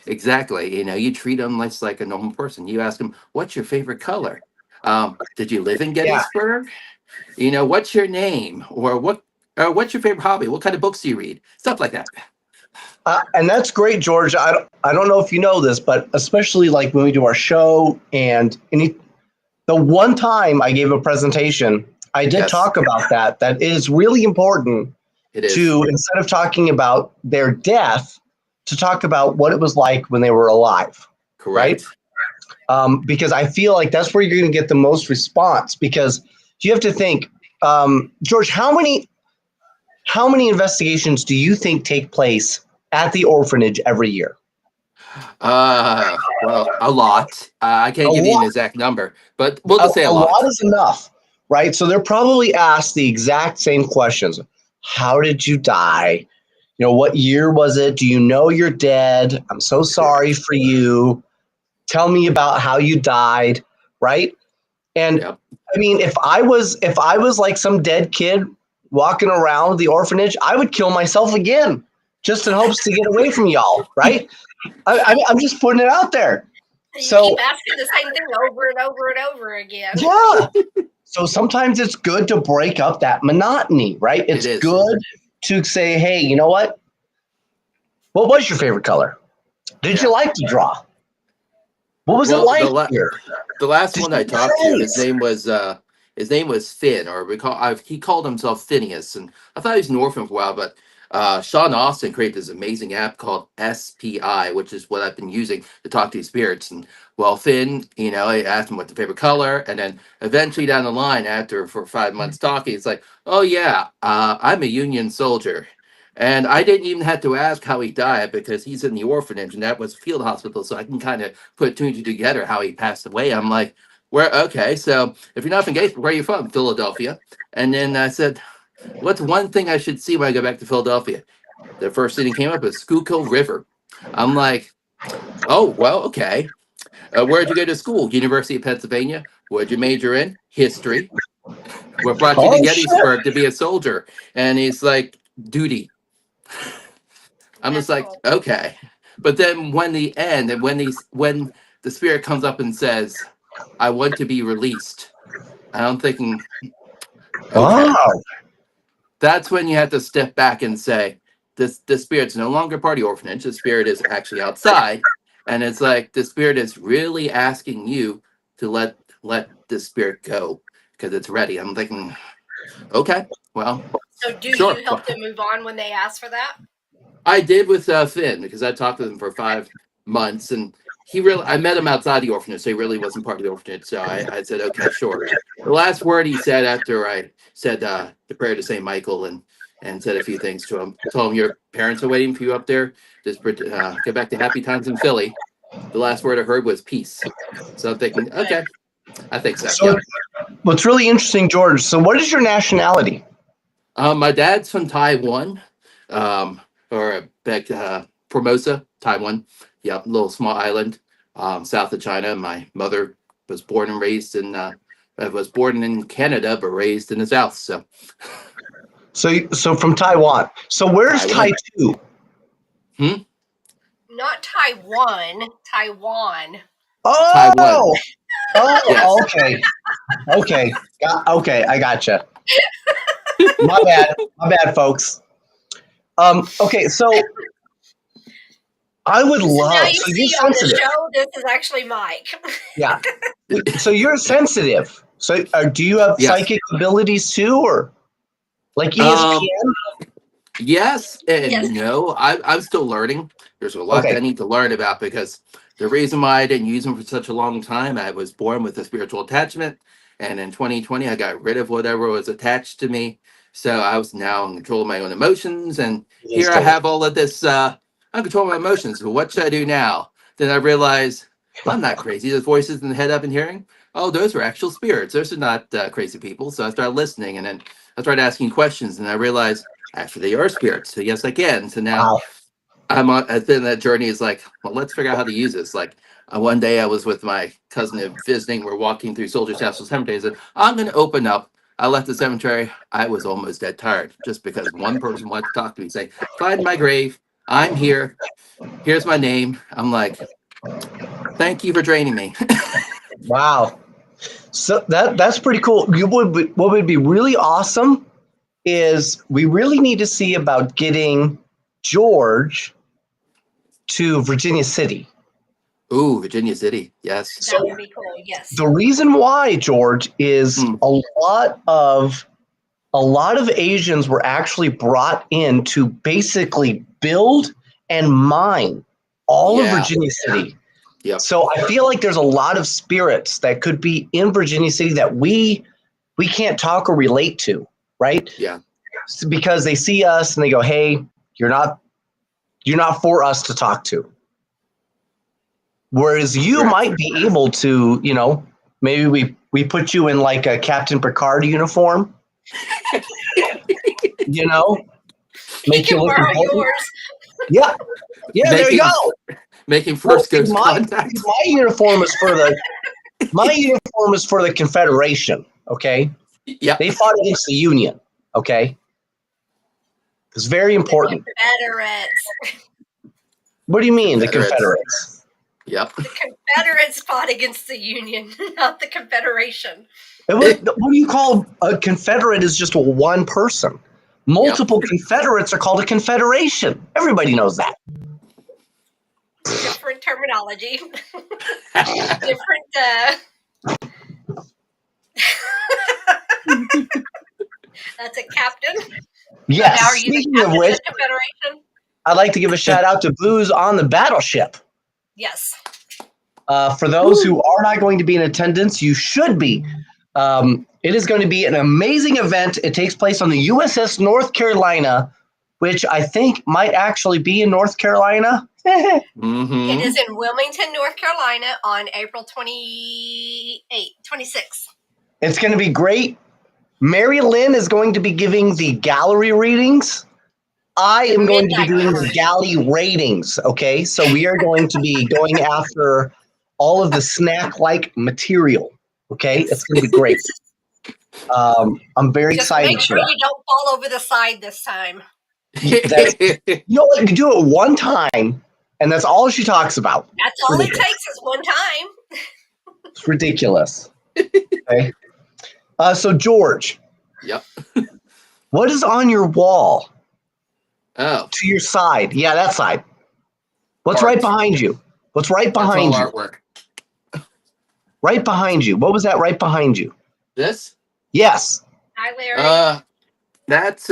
Speaker 4: Exactly. You treat them like a normal person. You ask them, "What's your favorite color? Did you live in
Speaker 2: Yeah.
Speaker 4: Gettysburg? What's your name? Or what's your favorite hobby? What kind of books do you read?" Stuff like that.
Speaker 2: And that's great, George. I don't know if you know this, but especially like when we do our show and the one time I gave a presentation, I did
Speaker 4: Yes.
Speaker 2: talk about that. That is really important
Speaker 4: It is.
Speaker 2: to, instead of talking about their death, to talk about what it was like when they were alive.
Speaker 4: Correct.
Speaker 2: Right? Because I feel like that's where you're going to get the most response. Because you have to think, George, how many investigations do you think take place at the orphanage every year?
Speaker 4: Well, a lot. I can't give you an exact number, but we'll just say a
Speaker 2: A
Speaker 4: lot.
Speaker 2: lot is enough, right? So they're probably asked the exact same questions. How did you die? What year was it? Do you know you're dead? I'm so sorry for you. Tell me about how you died, right? And
Speaker 4: Yep.
Speaker 2: I mean, if I was like some dead kid walking around the orphanage, I would kill myself again, just in hopes to get away from y'all, right? I'm just putting it out there.
Speaker 3: You
Speaker 2: So
Speaker 3: keep asking the same thing over and over and over again.
Speaker 2: yeah. So sometimes it's good to break up that monotony, right? It's
Speaker 4: It is.
Speaker 2: good to say, hey, you know what? What was your favorite color? Did you like to draw? What was it like here?
Speaker 4: The last one I talked to, his
Speaker 2: Nice.
Speaker 4: name was Finn, or he called himself Phineas, and I thought he was an orphan for a while, but Sean Austin created this amazing app called SPI, which is what I've been using to talk to these spirits. And well, Finn, I asked him what the favorite color, and then eventually down the line, for 5 months talking, it's like, "Oh yeah, I'm a Union soldier." And I didn't even have to ask how he died because he's in the orphanage and that was a field hospital. So I can kind of put two and two together how he passed away. I'm like, okay, so if you're not from Gettysburg, where are you from? Philadelphia. And then I said, what's one thing I should see when I go back to Philadelphia? The first thing that came up is Schuylkill River. I'm like, oh, well, okay. Where'd you go to school? University of Pennsylvania. What'd you major in? History. What brought you to Gettysburg to be a soldier? And he's like, duty. I'm just like, okay. But then when the end and when the spirit comes up and says, "I want to be released," I'm thinking, okay.
Speaker 2: Wow.
Speaker 4: that's when you have to step back and say, the spirit's no longer part of the orphanage. The spirit is actually outside, and it's like the spirit is really asking you to let the spirit go because it's ready. I'm thinking, okay, well,
Speaker 3: So do
Speaker 4: sure.
Speaker 3: you help them move on when they ask for that?
Speaker 4: I did with Finn because I talked to him for 5 months, and I met him outside the orphanage, so he really wasn't part of the orphanage. So I said, okay, sure. The last word he said after I said the prayer to Saint Michael and said a few things to him, told him your parents are waiting for you up there. Just get back to happy times in Philly. The last word I heard was peace. So I'm thinking, okay, I think so.
Speaker 2: So, what's really interesting, George. So, what is your nationality?
Speaker 4: My dad's from Taiwan, or back Formosa, Taiwan. Yep, little small island south of China. My mother was born and raised in was born in Canada, but raised in the South.
Speaker 2: So from Taiwan. So where's
Speaker 4: Taiwan.
Speaker 2: Tai-2?
Speaker 3: Not Taiwan, Taiwan.
Speaker 2: Oh,
Speaker 4: Taiwan.
Speaker 2: oh,
Speaker 4: Yes.
Speaker 2: okay, okay. I gotcha. My bad, folks. Okay, so I would
Speaker 3: So
Speaker 2: love.
Speaker 3: now you
Speaker 2: So
Speaker 3: see
Speaker 2: you're
Speaker 3: on the
Speaker 2: sensitive.
Speaker 3: show, this is actually Mike.
Speaker 2: Yeah. So you're sensitive. So do you have
Speaker 4: Yes.
Speaker 2: psychic abilities too, or like ESPN?
Speaker 4: Yes and
Speaker 3: Yes.
Speaker 4: no. I'm still learning. There's a lot
Speaker 2: Okay.
Speaker 4: that I need to learn about because the reason why I didn't use them for such a long time, I was born with a spiritual attachment, and in 2020 I got rid of whatever was attached to me. So I was now in control of my own emotions, and here I have all of this. I'm controlling my emotions. But what should I do now? Then I realized I'm not crazy. Those voices in the head I've been hearing, oh, those were actual spirits. Those are not crazy people. So I started listening, and then I started asking questions, and I realized actually they are spirits. So yes, I can. So now
Speaker 2: Wow.
Speaker 4: I've been that journey is like, well, let's figure out how to use this. Like one day I was with my cousin visiting. We're walking through Soldiers National Cemetery. I said, I'm going to open up. I left the cemetery. I was almost dead tired just because one person wanted to talk to me, say, find my grave. I'm here. Here's my name. I'm like, thank you for draining me.
Speaker 2: Wow. So that's pretty cool. What would be really awesome is we really need to see about getting George to Virginia City.
Speaker 4: Ooh, Virginia City. Yes.
Speaker 3: That would be cool. Yes.
Speaker 2: The reason why, George, is a lot of Asians were actually brought in to basically build and mine all of Virginia City.
Speaker 4: Yep.
Speaker 2: So I feel like there's a lot of spirits that could be in Virginia City that we can't talk or relate to, right?
Speaker 4: Yeah.
Speaker 2: Because they see us and they go, "Hey, you're not for us to talk to." Whereas you might be able to, maybe we put you in like a Captain Picard uniform, make you look important.
Speaker 3: Yours.
Speaker 2: Yeah, there you go.
Speaker 4: Making first ghost contact.
Speaker 2: My uniform is for the Confederation. Okay.
Speaker 4: Yeah.
Speaker 2: They fought against the Union. Okay. It's very important.
Speaker 3: The Confederates.
Speaker 2: What do you mean, the Confederates?
Speaker 4: Yep.
Speaker 3: The Confederates fought against the Union, not the Confederation.
Speaker 2: What do you call a Confederate? Is just one person. Multiple Confederates are called a Confederation. Everybody knows that.
Speaker 3: Different terminology. Different. That's a captain.
Speaker 2: Yes.
Speaker 3: Now are you
Speaker 2: Speaking
Speaker 3: the
Speaker 2: of which,
Speaker 3: Confederation?
Speaker 2: I'd like to give a shout out to Booze on the Battleship.
Speaker 3: Yes.
Speaker 2: For those who are not going to be in attendance, you should be. It is going to be an amazing event. It takes place on the USS North Carolina, which I think might actually be in North Carolina.
Speaker 4: Mm-hmm.
Speaker 3: It is in Wilmington, North Carolina on April 26th.
Speaker 2: It's going to be great. MaryLynn is going to be giving the gallery readings. I am going to be doing the galley ratings, okay? So we are going to be going after all of the snack-like material, okay?
Speaker 3: Yes.
Speaker 2: It's going to be great. I'm very excited.
Speaker 3: Make sure you don't fall over the side this time.
Speaker 2: You know what? You do it one time, and that's all she talks about.
Speaker 3: That's all it takes is one time.
Speaker 2: It's ridiculous. Okay. So George.
Speaker 4: Yep.
Speaker 2: What is on your wall?
Speaker 4: Oh,
Speaker 2: To your side. Yeah, that side. What's
Speaker 4: Art.
Speaker 2: right behind you? What's right behind
Speaker 4: that's
Speaker 2: you?
Speaker 4: all artwork.
Speaker 2: Right behind you. What was that right behind you?
Speaker 4: This?
Speaker 2: Yes.
Speaker 3: Hi, Larry.
Speaker 4: That's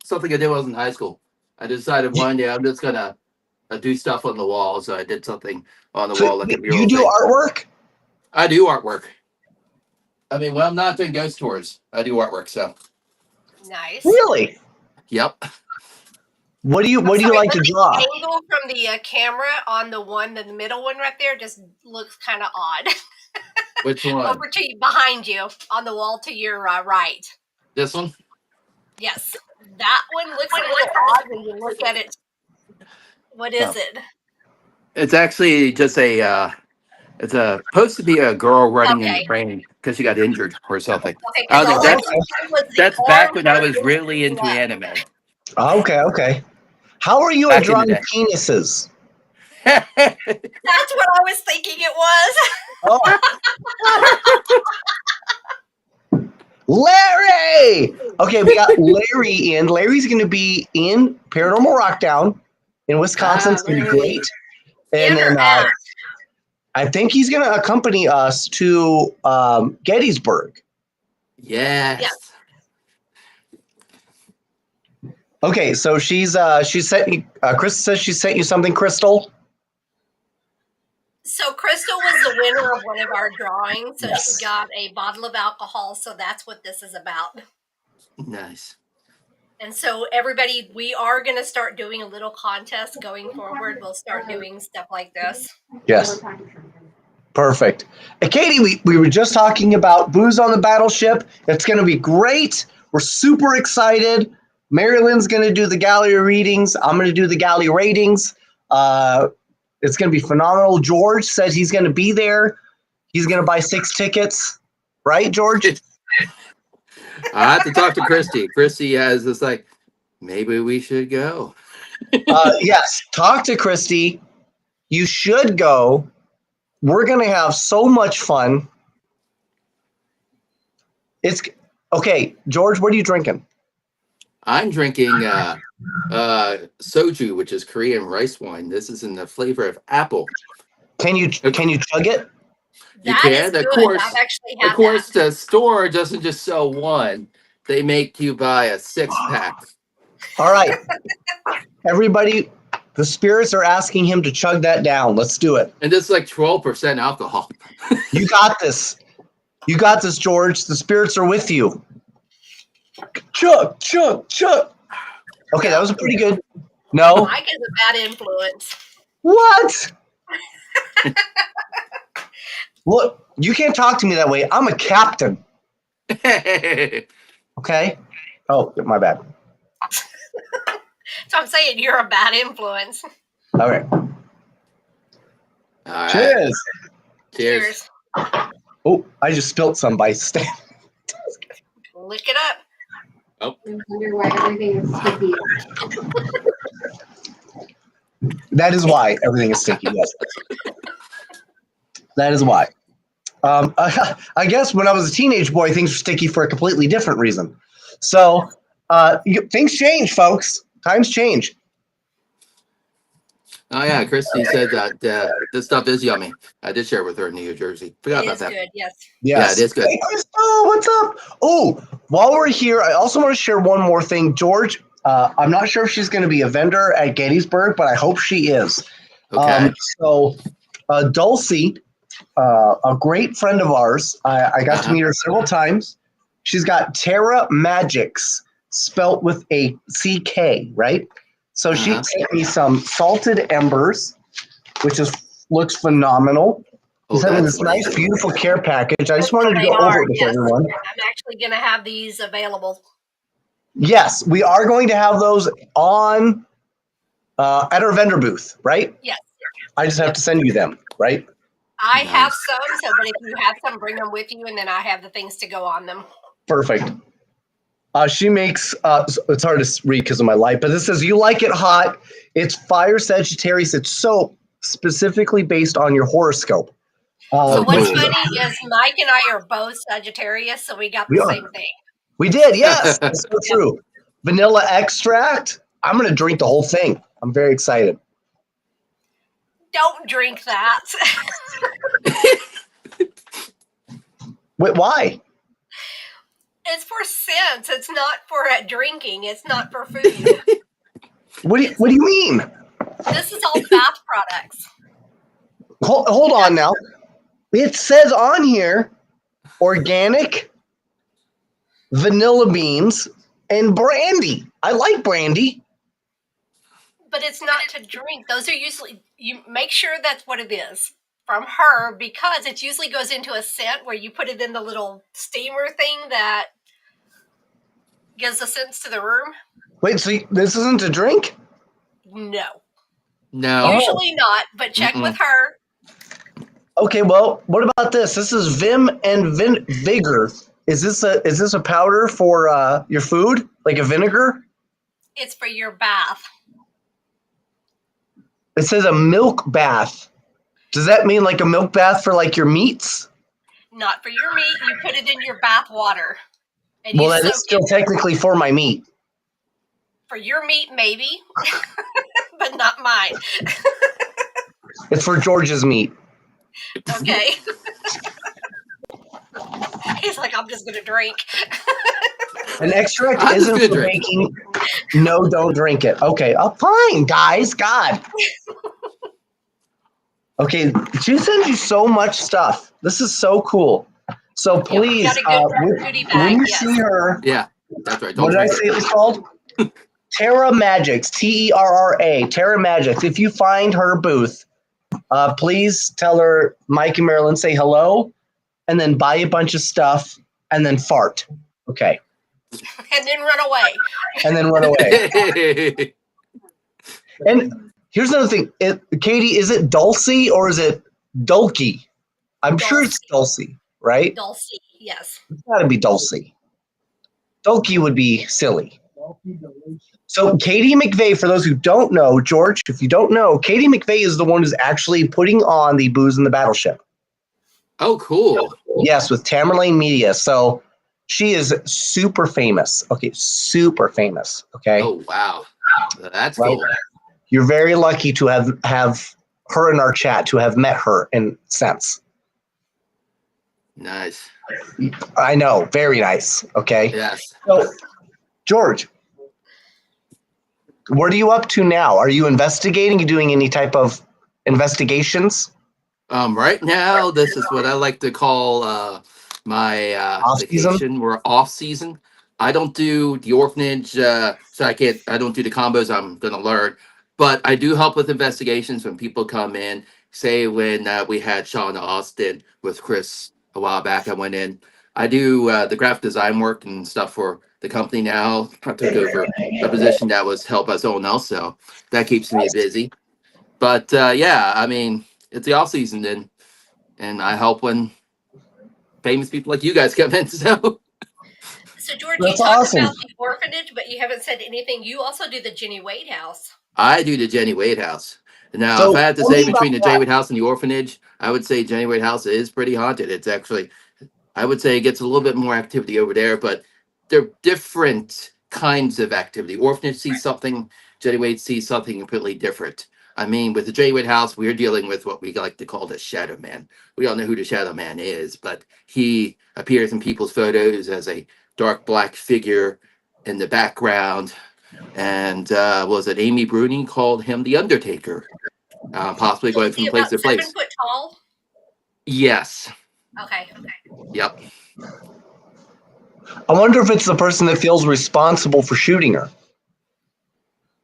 Speaker 4: something I did when I was in high school. I decided one day I'm just gonna do stuff on the wall, so I did something on the
Speaker 2: So
Speaker 4: wall like a mural
Speaker 2: you do
Speaker 4: thing.
Speaker 2: artwork?
Speaker 4: I do artwork. I mean, when I'm not doing ghost tours, I do artwork. So,
Speaker 3: Nice.
Speaker 2: Really?
Speaker 4: yep.
Speaker 2: What do you
Speaker 3: I'm
Speaker 2: like
Speaker 3: sorry,
Speaker 2: to
Speaker 3: but
Speaker 2: draw?
Speaker 3: the angle from the camera on the middle one right there just looks kind of odd.
Speaker 4: Which one?
Speaker 3: Over to you, behind you, on the wall to your right.
Speaker 4: This one?
Speaker 3: Yes, that one looks a little odd when you look at it. What is it?
Speaker 4: It's actually just a. It's supposed to be a girl running in the
Speaker 3: Okay.
Speaker 4: rain because she got injured or something.
Speaker 3: Okay,
Speaker 4: I
Speaker 3: because
Speaker 4: don't
Speaker 3: all
Speaker 4: know.
Speaker 3: I
Speaker 4: That's
Speaker 3: could see was the
Speaker 4: that's back
Speaker 3: arm
Speaker 4: when I was
Speaker 3: part
Speaker 4: really into
Speaker 3: left.
Speaker 4: anime.
Speaker 2: Okay. How are you at
Speaker 4: Back in the
Speaker 2: drawing
Speaker 4: day.
Speaker 2: penises?
Speaker 3: That's what I was thinking it was.
Speaker 2: Oh. Larry! Okay, we got Larry in. Larry's going to be in Paranormal Rockdown in Wisconsin. It's going to be
Speaker 4: Larry.
Speaker 2: great. And
Speaker 3: In or
Speaker 2: then
Speaker 3: out?
Speaker 2: I think he's going to accompany us to Gettysburg.
Speaker 4: Yes.
Speaker 3: Yes.
Speaker 2: Okay, so she sent you. Krista says she sent you something, Crystal.
Speaker 3: So Crystal was the winner of one of our drawings, so
Speaker 2: Yes.
Speaker 3: she got a bottle of alcohol. So that's what this is about.
Speaker 4: Nice.
Speaker 3: And so everybody, we are going to start doing a little contest going forward. We'll start doing stuff like this.
Speaker 2: Yes. Perfect. And Katie, we were just talking about Booze on the Battleship. It's going to be great. We're super excited. MaryLynn's going to do the gallery readings. I'm going to do the gallery ratings. It's going to be phenomenal. George said he's going to be there. He's going to buy 6 tickets. Right, George?
Speaker 4: I have to talk to Christy. Christy has this like, maybe we should go.
Speaker 2: Yes. Talk to Christy. You should go. We're going to have so much fun. It's okay. George, what are you drinking?
Speaker 4: I'm drinking soju, which is Korean rice wine. This is in the flavor of apple.
Speaker 2: Can you chug it?
Speaker 4: You
Speaker 3: That is
Speaker 4: can, of
Speaker 3: good.
Speaker 4: course.
Speaker 3: I've actually
Speaker 4: Of
Speaker 3: had
Speaker 4: course,
Speaker 3: that.
Speaker 4: the store doesn't just sell one; they make you buy a 6-pack.
Speaker 2: All right, everybody. The spirits are asking him to chug that down. Let's do it.
Speaker 4: And this is like 12% alcohol.
Speaker 2: You got this. You got this, George. The spirits are with you. Chug. Okay, that was pretty good. No.
Speaker 3: Mike is a bad influence.
Speaker 2: What? Look, you can't talk to me that way. I'm a captain. Okay? Oh, my bad.
Speaker 3: So I'm saying you're a bad influence.
Speaker 2: All right.
Speaker 4: All right.
Speaker 2: Cheers.
Speaker 4: Cheers.
Speaker 2: Oh, I just spilt some by standing.
Speaker 3: Lick it up.
Speaker 4: Oh.
Speaker 5: I wonder why everything is sticky.
Speaker 2: That is why everything is sticky. Yes. That is why. I guess when I was a teenage boy, things were sticky for a completely different reason. So things change, folks. Times change.
Speaker 3: Mm-hmm.
Speaker 4: Oh yeah, Christy said that this stuff is yummy. I did share with her in New Jersey. Forgot
Speaker 3: It
Speaker 4: about
Speaker 3: is
Speaker 4: that.
Speaker 3: good, yes.
Speaker 2: Yes.
Speaker 4: Yeah, it is good.
Speaker 2: Hey, Crystal, what's up? Oh, while we're here, I also want to share one more thing. George, I'm not sure if she's going to be a vendor at Gettysburg, but I hope she is.
Speaker 4: Okay.
Speaker 2: Dulcie, a great friend of ours, I got to meet her several times. She's got Terra Magics, spelt with a CK, right? So she sent me some salted embers, which looks phenomenal. She's having this nice, beautiful care package. I just wanted to go over it with everyone.
Speaker 3: I'm actually going to have these available.
Speaker 2: Yes, we are going to have those on at our vendor booth, right?
Speaker 3: Yes.
Speaker 2: I just have to send you them, right?
Speaker 3: I have some, but if you have some, bring them with you, and then I have the things to go on them.
Speaker 2: Perfect. She makes, it's hard to read because of my light, but this says, you like it hot. It's Fire Sagittarius. It's so specifically based on your horoscope.
Speaker 3: So what's funny is Mike and I are both Sagittarius, so we got the same thing.
Speaker 2: We did, yes. That's so true. vanilla extract. I'm going to drink the whole thing. I'm very excited.
Speaker 3: Don't drink that.
Speaker 2: Wait, why?
Speaker 3: It's for scents. It's not for drinking. It's not for food.
Speaker 2: What do you mean?
Speaker 3: This is all bath products.
Speaker 2: Hold on now. It says on here organic, vanilla beans, and brandy. I like brandy.
Speaker 3: But it's not to drink. Those are usually, you make sure that's what it is from her, because it usually goes into a scent where you put it in the little steamer thing that gives the scents to the room.
Speaker 2: Wait, so this isn't a drink?
Speaker 3: No.
Speaker 4: No.
Speaker 3: Usually not, but check with her.
Speaker 2: Okay, well, what about this? This is Vim and Vigor. Is this a powder for your food, like a vinegar?
Speaker 3: It's for your bath.
Speaker 2: It says a milk bath. Does that mean like a milk bath for like your meats?
Speaker 3: Not for your meat. You put it in your bath water. And
Speaker 2: Well,
Speaker 3: you
Speaker 2: that is
Speaker 3: soak
Speaker 2: still
Speaker 3: it.
Speaker 2: technically for my meat.
Speaker 3: For your meat, maybe, but not mine.
Speaker 2: It's for George's meat.
Speaker 3: Okay. He's like, I'm just going to drink.
Speaker 2: An extract
Speaker 4: I'm just
Speaker 2: isn't
Speaker 4: gonna
Speaker 2: for
Speaker 4: drink.
Speaker 2: making. No, don't drink it. Okay, fine, guys. God. Okay, she sends you so much stuff. This is so cool. So please,
Speaker 3: got a good goodie bag,
Speaker 2: when you
Speaker 3: yes.
Speaker 2: see her,
Speaker 4: Yeah, that's right.
Speaker 2: what
Speaker 4: Don't
Speaker 2: did I
Speaker 4: drink
Speaker 2: say it was called? Terra Magics, Terra, Terra Magics. If you find her booth, please tell her Mike and MaryLynn say hello, and then buy a bunch of stuff, and then fart. Okay.
Speaker 3: And then run away.
Speaker 2: And then run away.
Speaker 4: it.
Speaker 2: And here's another thing. Katie, is it Dulcie or is it Dulcie? I'm sure it's Dulcie, right?
Speaker 3: Dulcie, yes.
Speaker 2: It's got to be Dulcie. Dulcie would be silly. So Katie McVeigh, for those who don't know, George, if you don't know, Katie McVeigh is the one who's actually putting on the Booze in the Battleship.
Speaker 4: Oh, cool.
Speaker 2: Yes, with Tamerlane Media. So she is super famous. Okay, super famous. Okay.
Speaker 4: Oh, wow. That's
Speaker 2: Right.
Speaker 4: cool.
Speaker 2: You're very lucky to have her in our chat, to have met her in sense.
Speaker 4: Nice.
Speaker 2: I know, very nice. Okay.
Speaker 4: Yes.
Speaker 2: So, George, what are you up to now? Are you investigating? You doing any type of investigations?
Speaker 4: Right now, this is what I like to call my
Speaker 2: Off-season?
Speaker 4: vacation. We're off season. I don't do the orphanage, so I don't do the combos. I'm gonna learn, but I do help with investigations when people come in. Say when we had Sean Austin with Chris a while back, I went in. I do the graphic design work and stuff for the company now. I took over a position that was held by someone else, so that keeps me busy. But yeah, I mean, it's the off season then, and I help when famous people like you guys come in. So
Speaker 3: George,
Speaker 2: That's
Speaker 3: you talked
Speaker 2: awesome.
Speaker 3: about the orphanage, but you haven't said anything. You also do the Jenny Wade House.
Speaker 4: I do the Jenny Wade House. Now,
Speaker 2: So
Speaker 4: if I had to
Speaker 2: tell
Speaker 4: say
Speaker 2: me
Speaker 4: between the
Speaker 2: about
Speaker 4: Jenny
Speaker 2: that.
Speaker 4: Wade House and the orphanage, I would say Jenny Wade House is pretty haunted. It's actually, I would say it gets a little bit more activity over there, but they're different kinds of activity. Orphanage sees something, Jenny Wade sees something completely different. I mean, with the Jenny Wade House, we're dealing with what we like to call the Shadow Man. We all know who the Shadow Man is, but he appears in people's photos as a dark black figure in the background. And was it Amy Bruni called him the Undertaker? Possibly going
Speaker 3: Is
Speaker 4: from
Speaker 3: he
Speaker 4: place
Speaker 3: about
Speaker 4: to place.
Speaker 3: 7 foot tall?
Speaker 4: Yes.
Speaker 3: Okay.
Speaker 4: Yep.
Speaker 2: I wonder if it's the person that feels responsible for shooting her.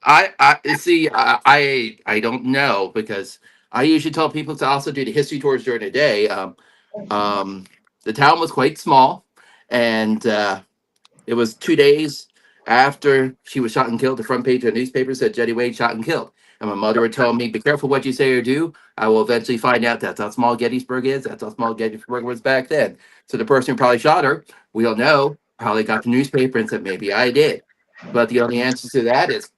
Speaker 4: I see. I don't know because I usually tell people to also do the history tours during the day. The town was quite small, and it was 2 days after she was shot and killed. The front page of the newspaper said Jenny Wade shot and killed. And my mother would tell me, be careful what you say or do. I will eventually find out that's how small Gettysburg is. That's how small Gettysburg was back then. So the person who probably shot her, we don't know, probably got the newspaper and said, maybe I did. But the only answer to that is,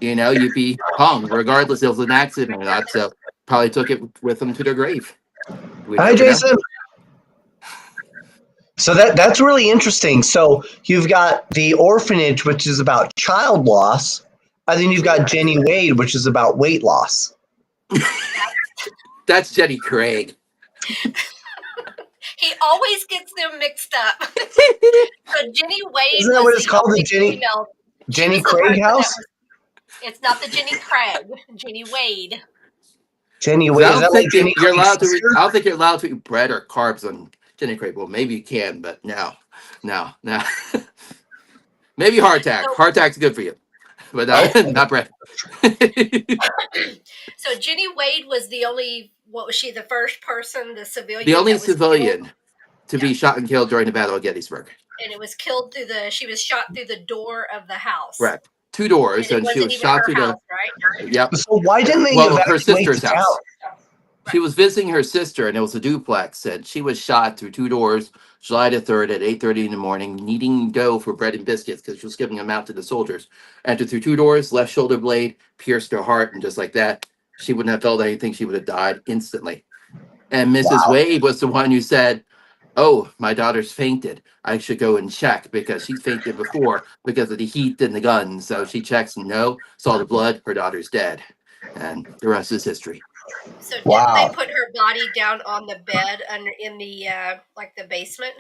Speaker 4: you'd be hung, regardless if it was an accident or not. So probably took it with them to their grave. We
Speaker 2: Hi,
Speaker 4: never know.
Speaker 2: Jason. So that's really interesting. So you've got the orphanage, which is about child loss, and then you've got Jenny Wade, which is about weight loss.
Speaker 4: That's Jenny Craig.
Speaker 3: He always gets them mixed up. So Jenny Wade
Speaker 2: Isn't that what it's called? The Jenny Craig house?
Speaker 3: It's not the Jenny Craig. Jenny Wade.
Speaker 2: Jenny Wade.
Speaker 4: I
Speaker 2: Is
Speaker 4: don't
Speaker 2: that like
Speaker 4: think
Speaker 2: Jenny
Speaker 4: you're
Speaker 2: Craig's
Speaker 4: allowed to.
Speaker 2: sister?
Speaker 4: I don't think you're allowed to eat bread or carbs on Jenny Craig. Well, maybe you can, but no. Maybe heart attack.
Speaker 3: So-
Speaker 4: Heart attack's good for you, but not bread.
Speaker 3: So Jenny Wade was the only. What was she? The first person, the civilian.
Speaker 4: The only
Speaker 3: that was
Speaker 4: civilian
Speaker 3: killed?
Speaker 4: to be shot and killed during the Battle of Gettysburg.
Speaker 3: And it was killed through the. She was shot through the door of the house.
Speaker 4: Correct. 2 doors,
Speaker 3: And it
Speaker 4: and she
Speaker 3: wasn't
Speaker 4: was
Speaker 3: even
Speaker 4: shot
Speaker 3: her
Speaker 4: through
Speaker 3: house,
Speaker 4: the.
Speaker 3: right?
Speaker 4: Yep.
Speaker 2: So why didn't they
Speaker 4: Well, her
Speaker 2: evacuate
Speaker 4: sister's
Speaker 2: the
Speaker 4: house.
Speaker 2: town?
Speaker 4: She was visiting her sister, and it was a duplex, and she was shot through 2 doors, July the 3rd at 8:30 in the morning, needing dough for bread and biscuits because she was giving them out to the soldiers. Entered through 2 doors, left shoulder blade, pierced her heart, and just like that, she wouldn't have felt anything. She would have died instantly. And Mrs. Wade was the one who said, "Oh, my daughter's fainted. I should go and check because she's fainted before because of the heat and the gun." So she checks, and no, saw the blood, her daughter's dead. And the rest is history.
Speaker 3: So didn't
Speaker 2: Wow.
Speaker 3: they put her body down on the bed under in the like the basement?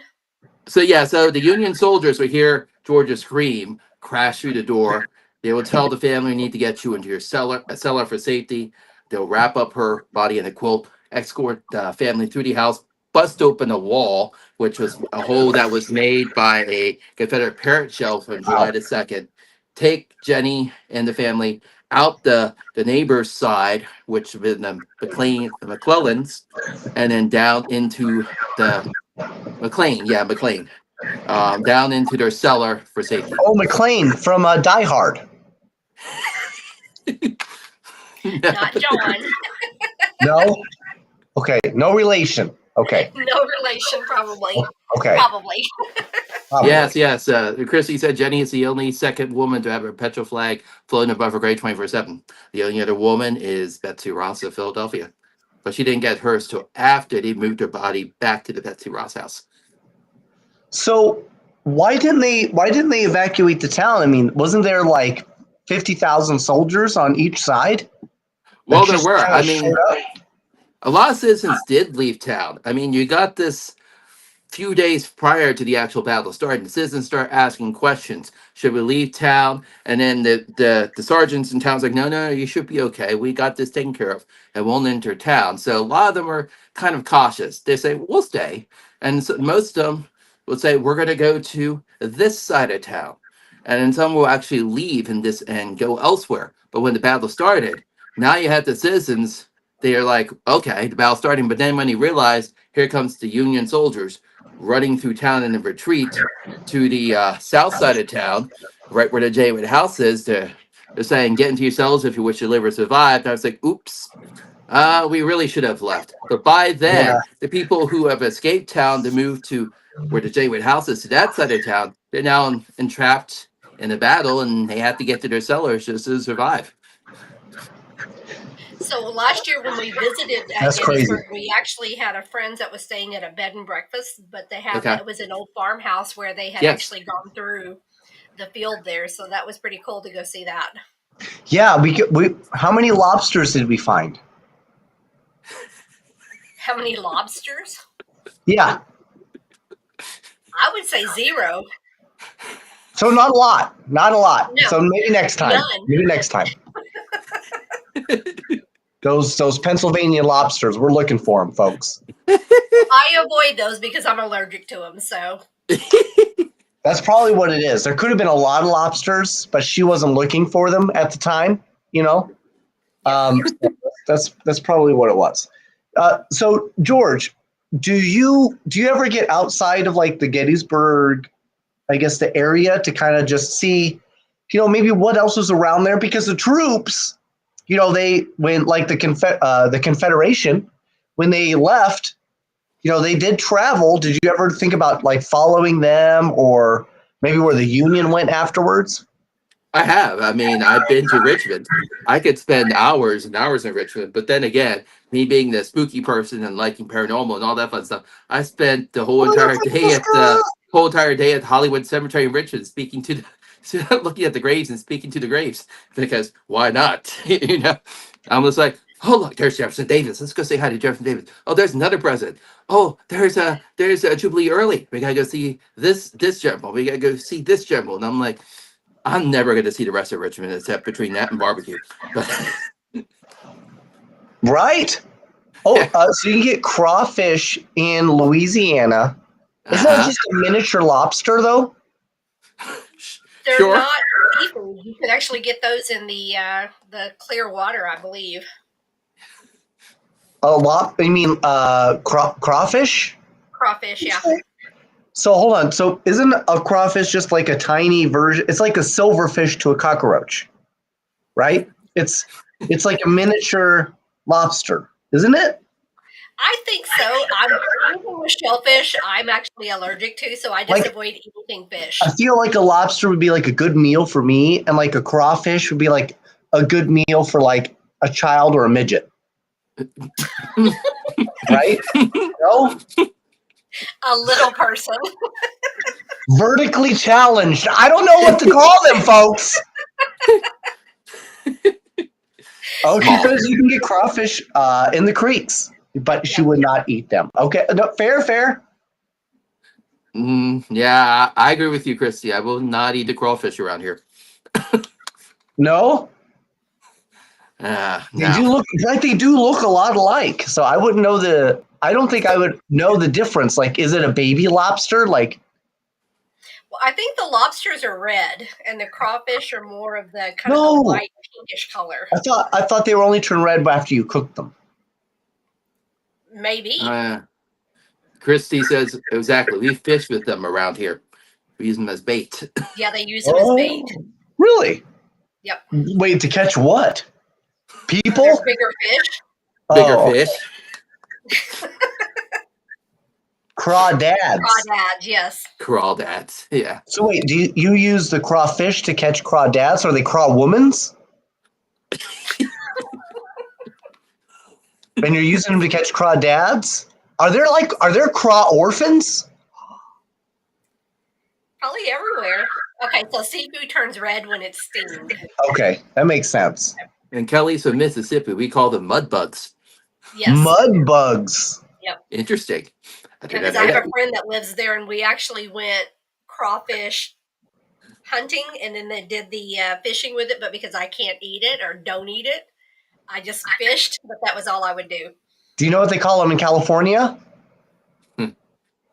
Speaker 4: So the Union soldiers would hear Georgia scream, crash through the door. They will tell the family, "We need to get you into a cellar for safety." They'll wrap up her body in a quilt, escort the family through the house, bust open a wall, which was a hole that was made by a Confederate parrot shell from July the 2nd. Take Jenny and the family out the neighbor's side, which was the McClellans, and then down into the McLean, down into their cellar for safety.
Speaker 2: Oh, McLean from Die Hard.
Speaker 3: Not John.
Speaker 2: No? Okay, no relation. Okay,
Speaker 3: No relation, probably.
Speaker 2: okay.
Speaker 3: Probably.
Speaker 2: Probably.
Speaker 4: Yes. Christy said Jenny is the only second woman to have a petrol flag floating above her grave 24/7. The only other woman is Betsy Ross of Philadelphia, but she didn't get hers till after they moved her body back to the Betsy Ross house.
Speaker 2: So why didn't they evacuate the town? I mean, wasn't there like 50,000 soldiers on each side?
Speaker 4: Well,
Speaker 2: That
Speaker 4: there
Speaker 2: just
Speaker 4: were.
Speaker 2: kinda
Speaker 4: I mean,
Speaker 2: showed up?
Speaker 4: a lot of citizens did leave town. I mean, you got this few days prior to the actual battle starting. The citizens start asking questions. Should we leave town? And then the sergeants in town's like, no, you should be okay. We got this taken care of and won't enter town. So a lot of them are kind of cautious. They say, we'll stay. And so most of them will say, we're going to go to this side of town. And then some will actually leave and go elsewhere. But when the battle started, now you had the citizens. They are like, okay, the battle's starting. But then when he realized, here comes the Union soldiers running through town in a retreat to the south side of town, right where the Jay Liu house is. They're saying, get into your cells if you wish to live or survive. And I was like, oops, we really should have left. But by then,
Speaker 2: Yeah.
Speaker 4: the people who have escaped town to move to where the Jay Liu house is, to that side of town, they're now entrapped in a battle, and they have to get to their cellars just to survive.
Speaker 3: So last year when we visited
Speaker 2: That's
Speaker 3: Gettysburg,
Speaker 2: crazy.
Speaker 3: we actually had a friend that was staying at a bed and breakfast, but they had
Speaker 4: Okay.
Speaker 3: it was an old farmhouse where they had
Speaker 4: Yes.
Speaker 3: actually gone through the field there. So that was pretty cool to go see that.
Speaker 2: Yeah, we how many lobsters did we find?
Speaker 3: How many lobsters?
Speaker 2: Yeah.
Speaker 3: I would say 0.
Speaker 2: So not a lot. Not a lot.
Speaker 3: No.
Speaker 2: So maybe next time.
Speaker 3: None.
Speaker 2: Maybe next time. Those Pennsylvania lobsters, we're looking for them, folks.
Speaker 3: I avoid those because I'm allergic to them. So
Speaker 2: That's probably what it is. There could have been a lot of lobsters, but she wasn't looking for them at the time, you know? That's probably what it was. So George, do you ever get outside of like the Gettysburg, I guess, the area to kind of just see, maybe what else was around there? Because the troops, they when like the Confederation, when they left, they did travel. Did you ever think about like following them, or maybe where the Union went afterwards?
Speaker 4: I have. I mean, I've been to Richmond. I could spend hours and hours in Richmond, but then again, me being the spooky person and liking paranormal and all that fun stuff, I spent the whole entire day at Hollywood Cemetery in Richmond, speaking to the, looking at the graves and speaking to the graves because why not? You know, I'm just like, oh look, there's Jefferson Davis. Let's go say hi to Jefferson Davis. Oh, there's another president. Oh, there's a Jubilee Early. We gotta go see this general. We gotta go see this general. And I'm like, I'm never going to see the rest of Richmond except between that and barbecue. But
Speaker 2: Right? Oh,
Speaker 4: yeah.
Speaker 2: So you can get crawfish in Louisiana. Isn't that just a miniature lobster, though?
Speaker 3: They're
Speaker 4: Sure.
Speaker 3: not seafood. You could actually get those in the clear water, I believe.
Speaker 2: You mean crawfish?
Speaker 3: Crawfish, yeah.
Speaker 2: So hold on. So isn't a crawfish just like a tiny version? It's like a silverfish to a cockroach, right? It's like a miniature lobster, isn't it?
Speaker 3: I think so. Anything with shellfish, I'm actually allergic to, so I just avoid anything fish.
Speaker 2: I feel like a lobster would be like a good meal for me, and like a crawfish would be like a good meal for like a child or a midget. Right? No?
Speaker 3: A little person.
Speaker 2: Vertically challenged. I don't know what to call them, folks. Oh, she says you can get crawfish in the creeks, but she would not eat them. Okay, no, fair.
Speaker 4: Yeah, I agree with you, Christy. I will not eat the crawfish around here.
Speaker 2: No?
Speaker 4: No.
Speaker 2: They do look a lot alike. So I wouldn't know I don't think I would know the difference. Like, is it a baby lobster? Like,
Speaker 3: well, I think the lobsters are red, and the crawfish are more of the kind of the white pinkish color.
Speaker 2: I thought they were only turned red after you cooked them.
Speaker 3: Maybe.
Speaker 4: Christy says exactly. We fish with them around here. We use them as bait.
Speaker 3: Yeah, they use them as bait.
Speaker 2: Really?
Speaker 3: Yep.
Speaker 2: Wait, to catch what? People?
Speaker 3: They're bigger fish.
Speaker 4: Bigger fish.
Speaker 2: Crawdads.
Speaker 3: Crawdads, yes.
Speaker 4: Crawdads, yeah.
Speaker 2: So wait, do you use the crawfish to catch crawdads? Or are they crawwomans? And you're using them to catch crawdads? Are there craw orphans?
Speaker 3: Probably everywhere. Okay, so seafood turns red when it's steamed.
Speaker 2: Okay, that makes sense.
Speaker 4: And Kelly's from Mississippi. We call them mud bugs.
Speaker 3: Yes.
Speaker 2: Mud bugs.
Speaker 3: Yep.
Speaker 4: Interesting.
Speaker 3: Because I have a friend that lives there, and we actually went crawfish hunting, and then they did the fishing with it. But because I can't eat it or don't eat it, I just fished. But that was all I would do.
Speaker 2: Do you know what they call them in California?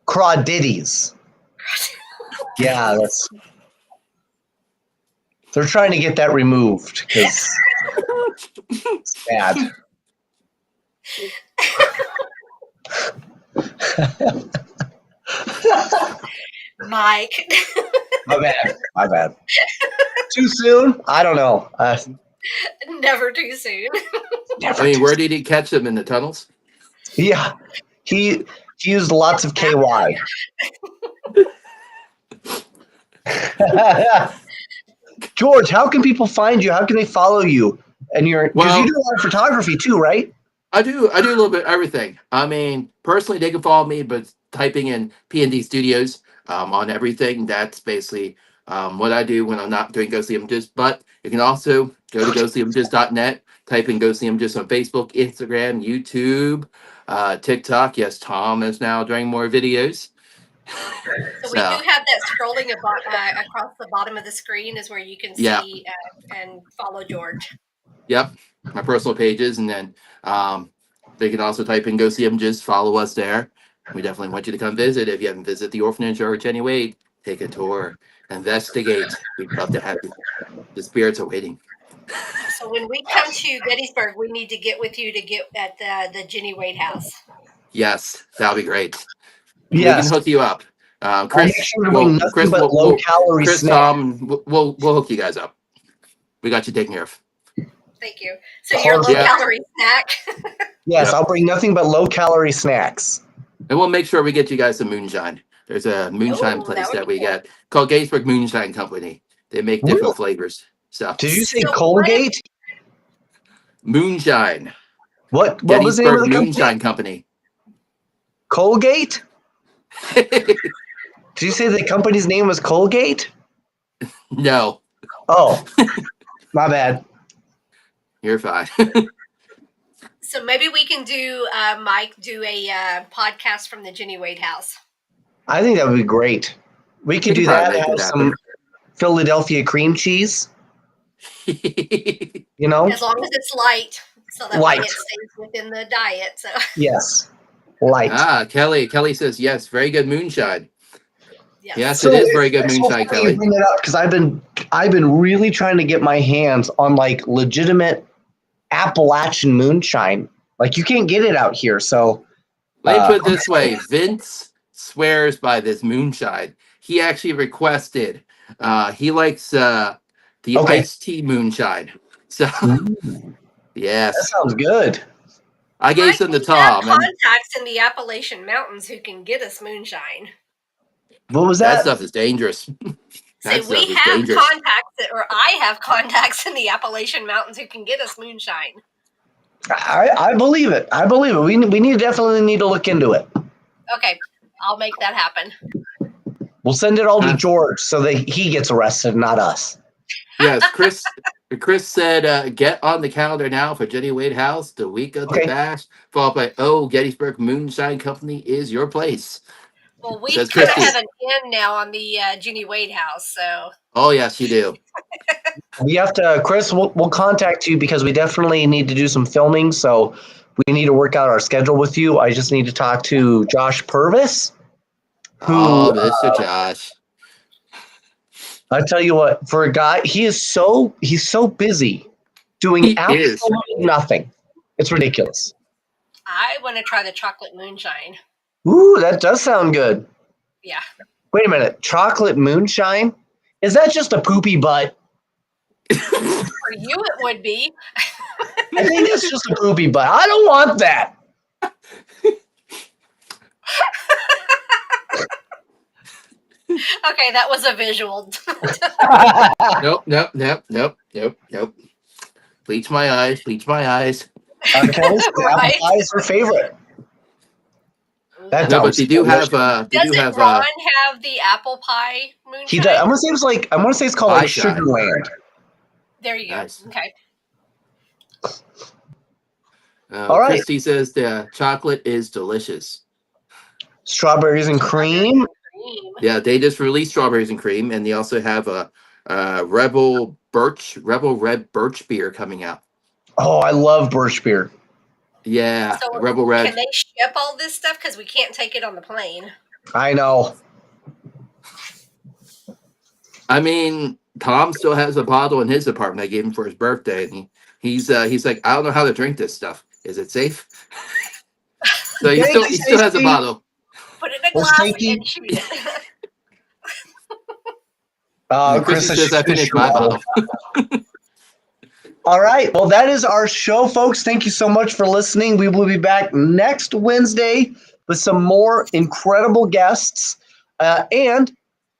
Speaker 2: Crawdiddies. Yeah, they're trying to get that removed because it's bad.
Speaker 3: Mike.
Speaker 2: My bad. Too soon? I don't know.
Speaker 3: Never too soon.
Speaker 4: Where did he catch them, in the tunnels?
Speaker 2: Yeah, he used lots of KY. George, how can people find you? How can they follow you? And because you do a lot of photography too, right?
Speaker 4: I do a little bit of everything. I mean, personally, they can follow me, but typing in P&D Studios on everything, that's basically what I do when I'm not doing Ghostly Images. But you can also go to ghostlyimages.net, type in Ghostly Images on Facebook, Instagram, YouTube, TikTok. Yes, Tom is now doing more videos.
Speaker 3: So we do have that scrolling across the bottom of the screen is where you can see and follow George.
Speaker 4: Yep, my personal pages, and then they can also type in Ghostly Images, follow us there. We definitely want you to come visit. If you haven't visited the orphanage or Jenny Wade, take a tour, investigate. We'd love to have you. The spirits are waiting.
Speaker 3: So when we come to Gettysburg, we need to get with you to get at the Jenny Wade house.
Speaker 4: Yes, that'll be great.
Speaker 2: Yes.
Speaker 4: We can hook you up. Chris,
Speaker 2: low-calorie
Speaker 4: Tom, we'll hook you guys up. We got you taken care of.
Speaker 3: Thank you. So your low-calorie snack.
Speaker 2: Yes, I'll bring nothing but low-calorie snacks.
Speaker 4: And we'll make sure we get you guys some moonshine. There's a moonshine place that we got called Gettysburg Moonshine Company. They make different flavors. So
Speaker 2: Did you say
Speaker 3: So
Speaker 2: Colgate?
Speaker 4: moonshine.
Speaker 2: What was the name of
Speaker 4: Gettysburg
Speaker 2: the
Speaker 4: Moonshine Company.
Speaker 2: Colgate? Did you say the company's name was Colgate?
Speaker 4: No,
Speaker 2: Oh, my bad.
Speaker 4: you're fine.
Speaker 3: So maybe we can do, Mike, do a podcast from the Jenny Wade house.
Speaker 2: I think that would be great. We could do
Speaker 4: probably
Speaker 2: that.
Speaker 4: make
Speaker 2: Have
Speaker 4: that
Speaker 2: some Philadelphia cream cheese. You know,
Speaker 3: As long as it's light, so that
Speaker 2: Light.
Speaker 3: way it stays within the diet. So
Speaker 2: yes, light.
Speaker 4: Kelly says yes. Very good moonshine. Yes,
Speaker 2: So
Speaker 4: it is very good
Speaker 2: it's so
Speaker 4: moonshine,
Speaker 2: funny you
Speaker 4: Kelly.
Speaker 2: bring that up because I've been really trying to get my hands on like legitimate Appalachian moonshine. Like you can't get it out here. So
Speaker 4: Let me put it this way: Vince swears by this moonshine. He actually requested. He likes the
Speaker 2: Okay.
Speaker 4: iced tea moonshine. So yes,
Speaker 2: that sounds good.
Speaker 4: I gave
Speaker 3: Mike,
Speaker 4: some to
Speaker 3: we have
Speaker 4: Tom, and
Speaker 3: contacts in the Appalachian Mountains who can get us moonshine.
Speaker 2: What was
Speaker 4: that
Speaker 2: that?
Speaker 4: stuff is dangerous.
Speaker 3: Say
Speaker 4: That
Speaker 3: we
Speaker 4: stuff is
Speaker 3: have
Speaker 4: dangerous.
Speaker 3: contacts, or I have contacts in the Appalachian Mountains who can get us moonshine.
Speaker 2: I believe it. I believe it. We definitely need to look into it.
Speaker 3: Okay, I'll make that happen.
Speaker 2: We'll send it all to George so that he gets arrested, not us.
Speaker 4: Yes, Chris said, get on the calendar now for Jenny Wade House, the week of the
Speaker 2: Okay.
Speaker 4: bash, followed by, Gettysburg Moonshine Company is your place.
Speaker 3: Well, we
Speaker 4: Says
Speaker 3: kind of
Speaker 4: Christy.
Speaker 3: have an in now on the Jenny Wade house, so.
Speaker 4: Oh, yes, you do.
Speaker 2: We have to, Chris, we'll contact you because we definitely need to do some filming. So we need to work out our schedule with you. I just need to talk to Josh Purvis.
Speaker 4: Mr. Josh.
Speaker 2: I tell you what, for a guy, he's so busy doing
Speaker 4: He
Speaker 2: absolutely
Speaker 4: is.
Speaker 2: nothing. It's ridiculous.
Speaker 3: I want to try the chocolate moonshine.
Speaker 2: Ooh, that does sound good.
Speaker 3: Yeah.
Speaker 2: Wait a minute. Chocolate moonshine? Is that just a poopy butt?
Speaker 3: For you, it would be.
Speaker 2: I think it's just a poopy butt. I don't want that.
Speaker 3: Okay, that was a visual.
Speaker 4: Nope. Bleach my eyes.
Speaker 2: Okay,
Speaker 3: Right.
Speaker 2: apple pie is her favorite. That
Speaker 4: No, but
Speaker 2: sounds
Speaker 4: they do have.
Speaker 3: Doesn't Ron have the apple pie moonshine?
Speaker 2: He does. I want to say it's called like Sugarland.
Speaker 3: There you go.
Speaker 4: Nice.
Speaker 3: Okay.
Speaker 2: All right.
Speaker 4: Christy says the chocolate is delicious.
Speaker 2: Strawberries and cream.
Speaker 4: Yeah, they just released strawberries and cream, and they also have a Rebel Red Birch beer coming out.
Speaker 2: Oh, I love birch beer.
Speaker 4: Yeah,
Speaker 3: So
Speaker 4: Rebel Red.
Speaker 3: Can they ship all this stuff? Because we can't take it on the plane.
Speaker 2: I know.
Speaker 4: I mean, Tom still has a bottle in his apartment I gave him for his birthday, and he's like, I don't know how to drink this stuff. Is it safe? So he still has a bottle.
Speaker 3: Put it in a glass and shoot it.
Speaker 4: Chris says I finished my bottle.
Speaker 2: All right. Well, that is our show, folks. Thank you so much for listening. We will be back next Wednesday with some more incredible guests and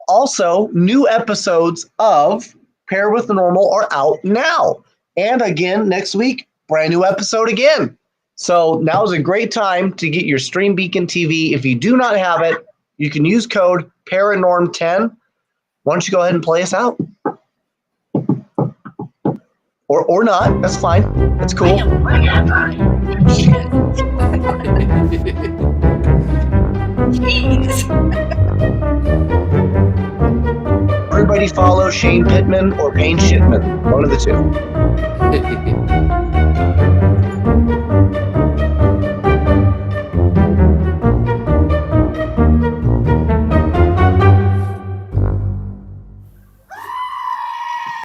Speaker 2: also new episodes of Pair with the Normal are out now. And again, next week, brand new episode again. So now is a great time to get your Stream Beacon TV. If you do not have it, you can use code Paranorm10. Why don't you go ahead and play us out? Or not. That's fine. That's cool.
Speaker 3: Jeez.
Speaker 2: Everybody follow Shane Pittman or Payne Shipman. One of the two.